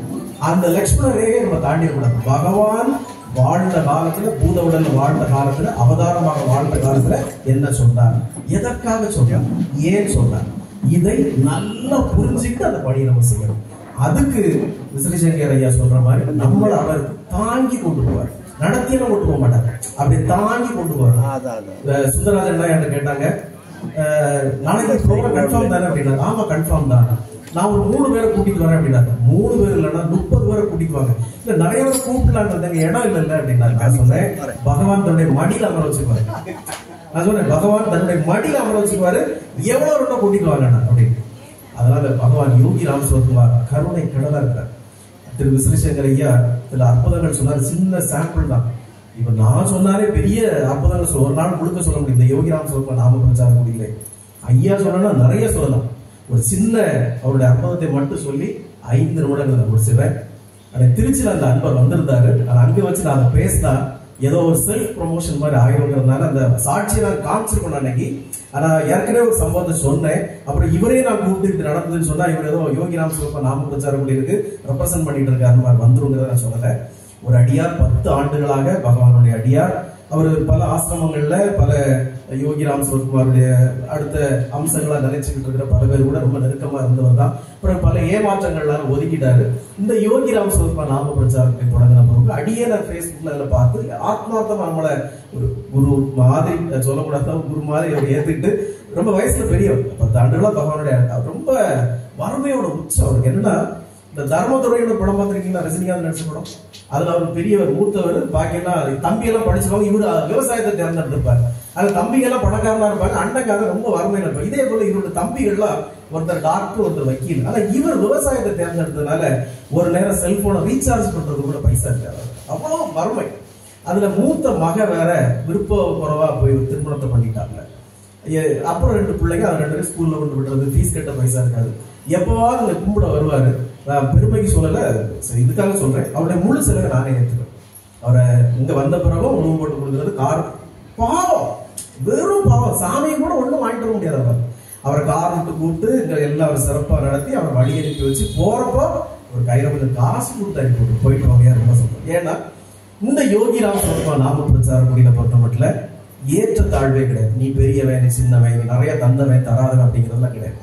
அந்த லக்ஷ்மண ரேகை நம்ம தாண்டிடக்கூடாது. பகவான் வாழ்ந்த காலத்துல, பூத உடல்ல வாழ்ந்த காலத்துல, அவதாரமாக வாழ்ந்த காலத்துல என்ன சொன்னார், எதற்காக சொன்னார், ஏன் சொன்னார், இதை நல்லா புரிஞ்சுக்கிட்டு அந்த பணியை நம்ம செய்யணும். அதுக்கு விஸ்வசங்கர் ஐயா சொல்ற மாதிரி நம்மள அவர் தாங்கி கொண்டு போவார். நடத்தியெல்லாம் கொண்டு போக மாட்டாங்க, அப்படி தாங்கி கொண்டு போவார். சுந்தரராஜன் என்ன கேட்டாங்க, நாளைக்கு ப்ரோக்ராம் கன்ஃபார்ம் தானே அப்படின்னா, ஆமா கன்ஃபார்ம் தான், நான் ஒரு 3 பேரை கூட்டிட்டு வரேன் அப்படின்னாங்க. 3 பேர் இல்லைன்னா 30 பேரை கூட்டிட்டு வாங்க. இல்ல நிறைய பேர் கூப்பிடலாங்க, இடம் இல்ல அப்படின்னாரு. நான் சொன்னேன் பகவான் தன்னுடைய மடியில் அமர வச்சுக்குவாரு. நான் சொன்னேன் பகவான் தன்னுடைய மடியில் அமர வச்சுக்குவாரு, எவ்வளவு ரெண்டா கூட்டிட்டு வாங்க அப்படின்னு. அதனால பகவான் யோகி ராம் சிவகுமார் கருணை கடலா இருக்கார். திரு விஸ்வசங்கர் ஐயா சில அற்புதங்கள் சொன்னார். சின்ன சாம்பிள் தான். இப்ப நான் சொன்னாலே பெரிய அற்புதங்கள் ஒரு நாள் முழுக்க சொல்ல முடியும். இந்த யோகி ராம் சிவகுமார் நாம பிரச்சார முடியல. ஐயா சொன்னா நிறைய சொல்லலாம். ஒரு சின்ன அவருடைய அற்புதத்தை மட்டும் சொல்லி 5 நிமிடங்கள் முடிச்சுவேன். திருச்சியில் அந்த அன்பர் வந்திருந்தாரு. அங்க வச்சு நான் அதை பேசினா ஏதோ ஒரு செல்ஃப் ப்ரொமோஷன் மாதிரி ஆகிருக்கிறதுனால அந்த சாட்சியை நான் காமிச்சிருக்கணும் அன்னைக்கு. ஆனா ஏற்கனவே ஒரு சம்பவத்தை சொன்னேன். அப்புறம் இவரே நான் கூப்பிட்டு நடந்ததுன்னு சொன்னா இவர் ஏதோ யோகி ராம் சிவகுமார் நாம பிரச்சாரம் இருக்கு ரெப்ரசென்ட் பண்ணிட்டு இருக்காரு வந்துருங்கிறத நான் சொல்லல. ஒரு அடியார் 10 ஆண்டுகளாக பகவானுடைய அடியார். அவர் பல ஆசிரமங்கள்ல பல யோகி ராம் சிவகுமாருடைய அடுத்த அம்சங்களா நினைச்சுக்கிட்டு இருக்கிற பல பேர் கூட ரொம்ப நெருக்கமா இருந்தவர் தான். அப்புறம் பல ஏமாற்றங்கள்லாம் ஒதுக்கிட்டாரு. இந்த யோகி ராம் சிவகுமார் நாம பிரச்சாரத்தை தொடங்கின பிறகு அடியே நான் பேஸ்புக்ல அதில் பார்த்து ஆத்மார்த்தமா நம்மளை ஒரு குரு மாதிரி சொல்லக்கூடாது, குரு மாதிரி அவர் ஏத்துக்கிட்டு ரொம்ப வயசுல பெரியவர், 10 ஆண்டுகளா பகவானுடைய ரொம்ப வறுமையோட உச்சம். அவருக்கு என்னன்னா, இந்த தர்மதுரையோட படம் பார்த்திருக்கீங்களா, ரஜினிகாந்த் நடிச்ச படம். அதுல அவர் பெரியவர், மூத்தவர், பாக்கியெல்லாம் தம்பி எல்லாம் படிச்சுவாங்க. இவரு விவசாயத்தை தேர்ந்தெடுத்திருப்பாரு. அது தம்பிங்க எல்லாம் பணக்காரனா இருப்பாங்க, அண்ணக்காக ரொம்ப வறுமையில இருப்பாங்க. இதே போல இவரோட தம்பிகள்லாம் ஒருத்தர் டாக்டர், ஒருத்தர் வக்கீல். ஆனா இவர் விவசாயத்தை தேர்ந்தெடுத்ததுனால ஒரு நேரம் செல்போனை ரீசார்ஜ் பண்றது கூட பைசா இருக்காரு. அவ்வளவு வறுமை. அதுல மூத்த மக வேற விருப்ப குறைவா போய் திருமணத்தை பண்ணிட்டாங்க. அப்புறம் 2 பிள்ளைங்க, அது 2 பேரும் ஸ்கூல்ல கொண்டு விடுறது, ஃபீஸ் கட்ட பைசா இருக்காது. எப்பவாவது அந்த கும்பிட வருவாரு. நான் பெருமைக்கு சொல்லல, இதுக்காக சொல்றேன். அவருடைய முழு செலவை நானே ஏற்றுக்கிறேன். அவரை இங்க வந்த பிறகும் உணவு போட்டு கொடுக்கறது, கார் பாவம், வெறும் பாவம், சாமியை கூட ஒண்ணும் வாங்கிட்டு வர முடியாது. அவரை கார் விட்டு கூப்பிட்டு இங்க எல்லாம் சிறப்பா நடத்தி அவரை வழி அனுப்பி வச்சு போறப்போ ஒரு கையில கொஞ்சம் காசு கொடுத்து அனுப்பி போயிட்டு வாங்க. ரொம்ப சொல்றேன். ஏன்னா இந்த யோகி ராம் சிவகுமார் நாம பிரச்சார முடியல பொறுத்த மட்டும் ஏற்ற தாழ்வே கிடையாது. நீ பெரியவன், நீ சின்னவன், நீ நிறைய தந்தவன் தராதவன் அப்படிங்கிறதுலாம் கிடையாது.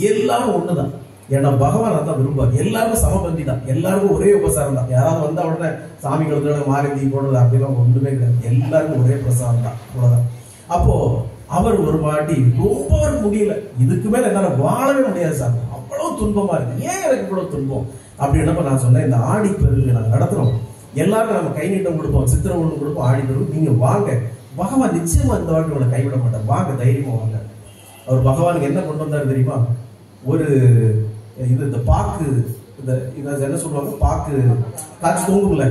எல்லாரும் ஒண்ணுதான். ஏன்னா பகவான் அதான் விரும்புவார். எல்லாருக்கும் சமபந்தி தான், எல்லாருக்கும் ஒரே உபசாரம் தான். யாராவது வந்த உடனே சாமி கழுத்துல மாறி தீ போடுறது அப்படிலாம் ஒண்ணுமே கிடையாது. எல்லாருக்கும் ஒரே பிரசாரம் தான், அவ்வளவுதான். அப்போ அவர் ஒரு மாட்டி ரொம்ப முடியல, இதுக்கு மேல என்னால வாழவே முடியாது சார், அவ்வளவு துன்பமா இருக்கு, ஏன் எனக்கு இவ்வளவு துன்பம் அப்படின்னப்ப நான் சொன்னேன், இந்த ஆடி பெருக்கு நாங்க நடத்துறோம், எல்லாரும் நம்ம கை நீட்டம் கொடுப்போம், சித்திரை ஒண்ணு கொடுப்போம், ஆடி பெருக்கு நீங்க வாங்க, பகவான் நிச்சயமா இந்த வாட்டி உங்களை கைவிட மாட்டார், வாங்க தைரியமா வாங்க. அவர் பகவானுக்கு என்ன கொண்டு வந்தாரு தெரியுமா? ஒரு இது இந்த பாக்கு, இந்த என்ன சொல்லுவாங்க, பாக்கு காய்ச்சி தூங்கும்ல,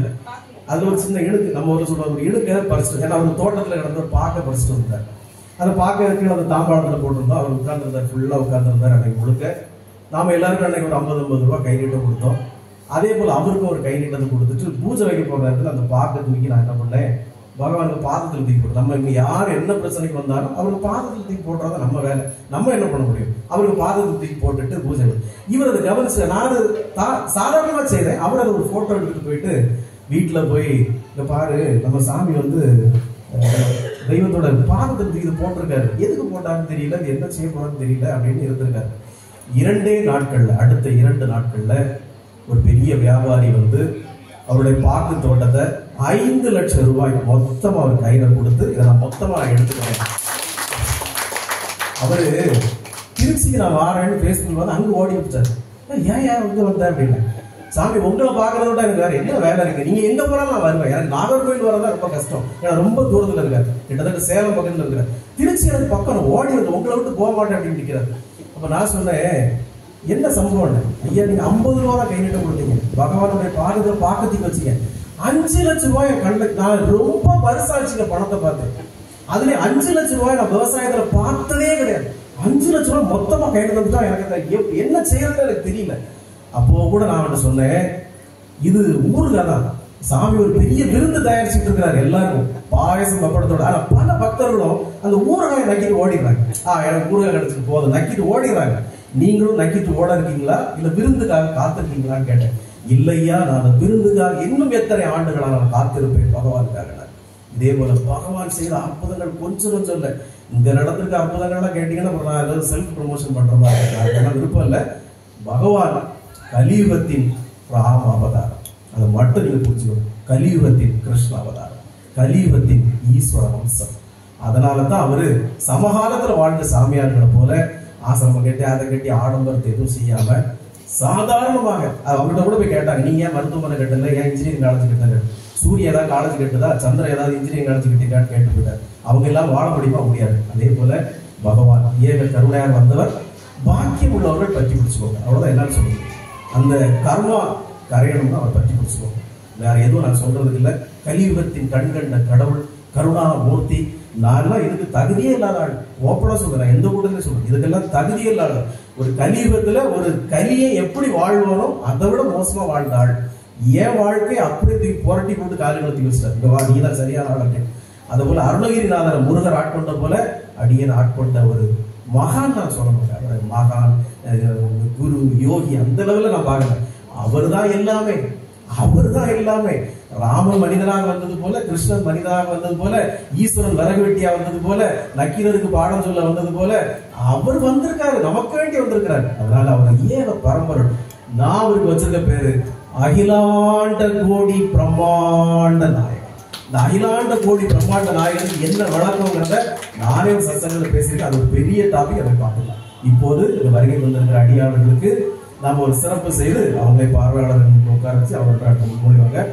அதுல ஒரு சின்ன இழுக்கு, நம்ம ஒரு சொல்லுவாங்க ஒரு இழுக்க பறிச்சுட்டு, ஏன்னா அவர் தோட்டத்துல கிடந்த ஒரு பாக்கை பறிச்சுட்டு வந்தார். அதை பார்க்க இருக்கு, அந்த தாம்பாளத்துல போட்டிருந்தோம். அவர் உட்கார்ந்துருந்தார், ஃபுல்லா உட்கார்ந்துருந்தார். அன்னைக்கு முழுக்க நாம எல்லாருக்கும் அன்னைக்கு ஒரு 50-50 ரூபாய் கை நீட்டம் கொடுத்தோம். அதே போல அவருக்கும் ஒரு கை நீட்டத்தை கொடுத்துட்டு பூஜை வைக்க போற இடத்துல அந்த பாக்கை தூக்கி நான் என்ன பண்ணேன், பகவானுக்கு பாதத்தில் தூக்கி போட்டு, நம்ம இங்க யார் என்ன பிரச்சனைக்கு வந்தாலும் அவருக்கு பாதத்தில் தூக்கி போடுறதா நம்ம வேலை, நம்ம என்ன பண்ண முடியும், அவருக்கு பாதத்தில் தூக்கி போட்டுட்டு பூஜை. இவர் அதை கவனிச்சு, நான் சாதாரணமா செய்றேன், அவர் அதை ஒரு போட்டோ எடுத்துட்டு போயிட்டு வீட்டுல போய், இங்க பாரு நம்ம சாமி வந்து தெய்வத்தோட பாதத்தில் தூக்கி போட்டிருக்காரு, எதுக்கு போட்டாருன்னு தெரியல, என்ன செய்ய போறான்னு தெரியல அப்படின்னு இருந்திருக்காரு. 2 நாட்கள்ல, அடுத்த 2 நாட்கள்ல ஒரு பெரிய வியாபாரி வந்து அவருடைய பாக்கு தோட்டத்தை 5 லட்சம் ரூபாய் மொத்தமா அவர் கையில கொடுத்து, இதை நான் மொத்தமா எடுத்துக்கிறேன். அவரு திருச்சிக்கு நான் வாரேன்னு பேசுறது வந்து அங்க ஓடி விட்டாரு. ஏன் வந்து வந்தேன் அப்படின்னு, சாமி உங்களை பாக்குறத விட எனக்கு வேற என்ன வேலை இருக்கு, நீங்க எங்க போனாலும் நான் வருவேன், எனக்கு நாகர்கோவில் வரதான் ரொம்ப கஷ்டம், ஏன்னா ரொம்ப தூரத்துல இருக்காரு, கிட்டத்தட்ட சேலம் பக்கத்துல இருக்கிறார், திருச்சி எனக்கு பக்கம் ஓடி வந்து உங்களை விட்டு போக மாட்டேன் அப்படின்னு நிக்கிறாரு. அப்ப நான் சொன்னேன், என்ன சம்பவம் ஐயா, நீங்க 50 ரூபா கை நீட்டம் கொடுத்தீங்க, பகவானுடைய பாதுகா பாக்கத்துக்கு வச்சீங்க, 5 லட்சம் ரூபாய் கண்ணுக்கு, நான் ரொம்ப பரிசாட்சிங்க பணத்தை பார்த்தேன், அதுல 5 லட்சம் ரூபாய் நான் விவசாயத்துல பார்த்ததே கிடையாது. 5 லட்சம் ரூபாய் மொத்தமா கையில வந்துட்டா எனக்கு என்ன செய்யறதுன்னு எனக்கு தெரியல. அப்போ கூட நான் சொன்னேன், இது ஊருக்காதான் சாமி ஒரு பெரிய விருந்து தயாரிச்சுட்டு இருக்கிறாரு எல்லாருக்கும், பாயசம் பப்படத்தோட. ஆனா பல பக்தர்களும் அந்த ஊறுகாயை நக்கிட்டு ஓடிடுறாங்க. எனக்கு ஊறுகாய் கிடைச்சிட்டு போதும் நக்கிட்டு ஓடிடுறாங்க. நீங்களும் நக்கிட்டு ஓட இருக்கீங்களா, இல்ல விருந்துக்காக காத்திருக்கீங்களான்னு கேட்டேன். இல்லையா, நான் அந்த விருந்துக்காக இன்னும் எத்தனை ஆண்டுகளா நான் காத்திருப்பேன் பகவானுக்காக. இதே போல பகவான் செய்த அற்புதங்கள் கொஞ்சம் கொஞ்சம் இல்ல. இந்த நடந்திருக்க அற்புதங்கள்லாம் கேட்டீங்கன்னா நான் ஏதாவது செல்ஃப் ப்ரமோஷன் பண்ற மாதிரி இருக்கு, விருப்பம் இல்ல. பகவான் கலியுகத்தின் ராம அவதாரம், அதை மட்டும் நீங்க புரிஞ்சுக்கணும். கலியுகத்தின் கிருஷ்ண அவதாரம், கலியுகத்தின் ஈஸ்வர வம்சம். அதனாலதான் அவரு சமகாலத்துல வாழ்ந்த சாமியார்களை போல ஆசிரமம் கட்டி அதை கட்டி ஆடம்பரத்தை எதுவும் செய்யாம சாதாரணமாக அவங்கள்ட்ட கூட போய் கேட்டாங்க, நீங்க ஏன் மருத்துவமனை கட்டல, ஏன் இன்ஜினியரிங் காலேஜ் கட்டல, சூரிய ஏதாவது காலேஜ் கட்டுதா, சந்திரன் ஏதாவது இன்ஜினியரிங் காலேஜ் கட்டிருக்கான்னு கேட்டுருக்காரு. அவங்க எல்லாம் வாழ முடியுமா? முடியாது. அதே போல பகவான் ஏக கருணையாக வந்தவர், பாக்கியம் உள்ளவர்கள் பற்றி பிடிச்சுக்கோங்க. அவ்வளவுதான் என்னன்னு சொல்லுங்க. அந்த கர்மா கரையணும்னா அவர் பற்றி பிடிச்சுக்கோங்க. வேற எதுவும் நான் சொல்றதுக்கு இல்லை. கலியுகத்தின் கண்கண்ட கடவுள், கருணா மூர்த்தி. நான் இதுக்கு தகுதியே இல்லாத ஆள், ஓப்பனா சொல்றேன், எந்த கூட்டத்திலே சொல்றேன், இதுக்கெல்லாம் தகுதியே இல்லாத ஒரு கலியுகத்துல ஒரு கலியை எப்படி வாழ்வானோ அதை விட மோசமா வாழ்ந்த ஆள். என் வாழ்க்கை அப்படியே புரட்டி போட்டு காலங்களுக்கு வச்சிட்டார். நீ தான் சரியான ஆள் அப்படின்னு. அது போல அருணகிரிநாதர் முருகர் ஆட்கொண்ட போல அடியன் ஆட்கொண்ட ஒரு மகான் நான் சொல்ல மாட்டேன். மகான், குரு, யோகி அந்த லெவல்ல நான் பார்க்கல. அவர் தான் எல்லாமே, அவர் தான் எல்லாமே. ராமன் மனிதனாக வந்தது போல, கிருஷ்ணன் மனிதனாக வந்தது போல, ஈஸ்வரன் விறகு வெட்டியா வந்தது போல, நக்கீரருக்கு பாடம் சொல்ல வந்தது போல அவர் வந்திருக்காரு, நமக்கு வேண்டி வந்திருக்கிறாரு. அதனால அவர் ஏக பரம்பரை. நான் அவருக்கு வச்சிருக்க பேரு அகிலாண்ட கோடி பிரம்மாண்ட நாயகன். இந்த அகிலாண்ட கோடி பிரம்மாண்ட நாயகனுக்கு என்ன வழக்கங்கிறத நானே ஒரு சத்சங்கத்துல பேசியிருக்கேன். அது ஒரு பெரிய டாபிக், அதை பார்க்கலாம். இப்போது இந்த வருகை வந்திருக்கிற அடியாளர்களுக்கு நாம ஒரு சிறப்பு செய்து அவங்களை பார்வையாளர்கள் உட்கார வச்சு அவங்க முன்மொழிவாங்க.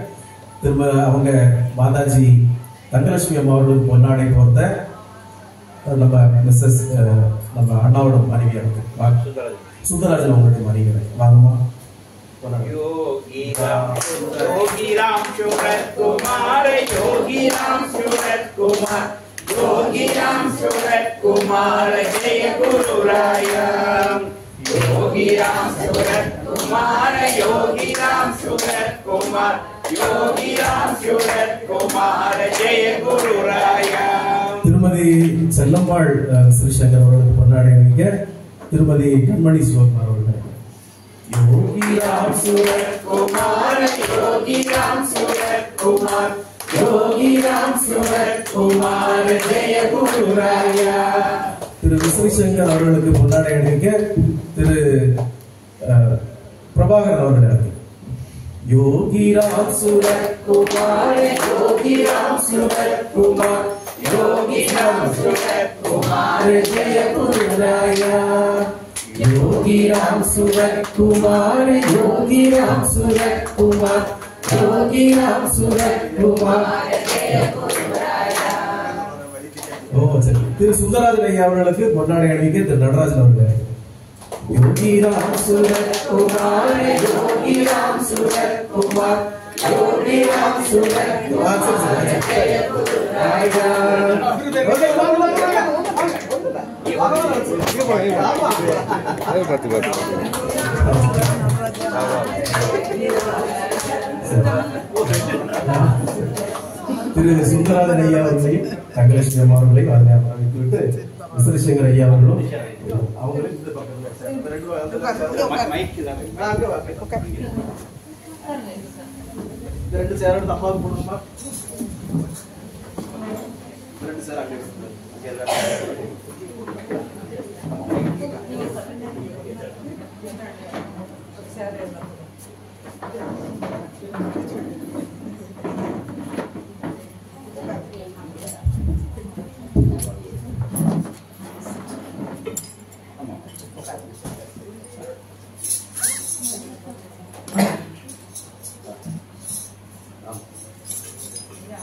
திரும்ப அவங்க மாதாஜி தங்கலட்சுமி அம்மா அவர்களுக்கு பொன்னாடை போர்த்த நம்ம மிஸ்ஸஸ் நம்ம அண்ணாவோட மனைவி சுந்தரராஜன் அவங்களுடைய மனைவி வாங்கம்மா. योगी राम सूरत कुमार, योगी राम सूरत कुमार, योगी राम सूरत कुमार, जय गुरु राया। योगी राम सूरत कुमार, योगी राम सूरत कुमार, योगी राम सूरत कुमार, जय गुरु राया। திருமதி செல்லம்மாள் ஸ்ரீசங்கர் அவர்களுக்கு பொன்னாடை அணிவிக்க திருமதி கண்மணி சிவகுமார் அவர்கள். योगी राम सूरत कुमार, योगी राम सूरत कुमार, योगी राम सूरत कुमार, जय गुरु राया। திரு ஸ்ரீசங்கர் அவர்களுக்கு பொன்னாடை அணிவிக்க திரு பிரபாகரன் அவர்கள். योगी राम सूरत कुमार, योगी राम सूरत कुमार, योगी राम सूरत कुमार, जय गुरु राया। योगी राम सूरत कुमार, योगी राम सूरत कुमार, योगी राम सूरत कुमार, जय गुरु राया। திரு சுந்தரராஜன் ஐயா அவர்களுக்கு பொன்னாடை அணிவிக்க திரு நடராஜன் அவர்கள். योगी राम सूरत कुमार, योगी राम सूरत कुमार, योगी राम सूरत कुमार, जय गुरु राया। திரு சுந்தரராஜன் ஐயா அவர்களையும் தங்கலட்சுமி அம்மா அவர்களையும் அதனை அமைத்துவிட்டு விஸ்வசங்கர் ஐயா அவர்களும் அவங்களும் இந்த பக்கம் ரெண்டு சேரோட தப்பாக போடணுமா? ரெண்டு சேர் அங்கே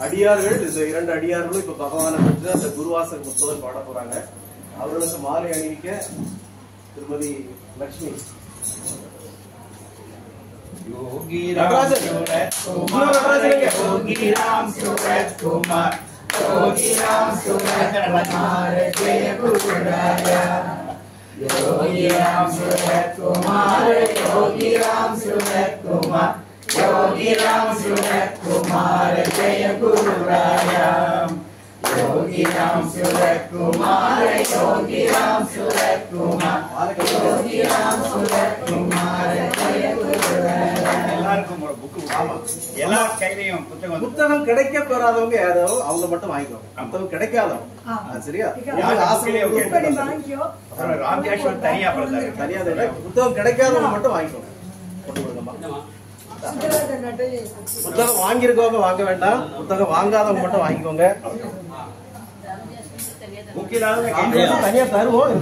அடியார்கள், இந்த இரண்டு அடியார்களும் இப்ப பகவானை பற்றி அந்த குருவாசர் புத்தகம் பாட போறாங்க. அவர்களுக்கு மாலை அணிவிக்க திருமதி லட்சுமி. योगी राम सूरत कुमार, योगी राम सूरत कुमार, योगी राम सूरत कुमार, जय गुरु राया। योगी राम सूरत कुमार, योगी राम सूरत कुमार, योगीराम सूरत कुमार जय गुरुराया योगीराम सूरत कुमार योगीराम सूरत कुमार योगीराम सूरत कुमार जय गुरुराया எல்லாருக்கும் ஒரு புக் ஆமா எல்லா கையிலயும் புத்தகம் கிடைக்க பெறாதவங்க யாரோ அவங்க மட்டும் வாங்கிக்கோங்க. புத்தகம் கிடைக்காதவங்க சரியா ராமேஸ்வர் தனியா பண்றாரு தனியா புத்தகம் கிடைக்காதவங்க மட்டும் வாங்கிக்கோங்க. புத்தகம் வாங்கியிருக்கவங்க வாங்க வேண்டாம், புத்தகம் வாங்காதவங்க மட்டும் வாங்கிக்கோங்க. தனியா தருவோம்.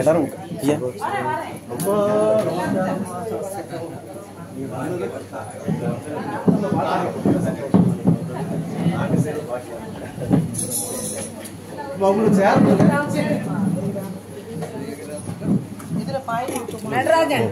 எல்லாரும் உங்களுக்கு சேர் நடராஜன்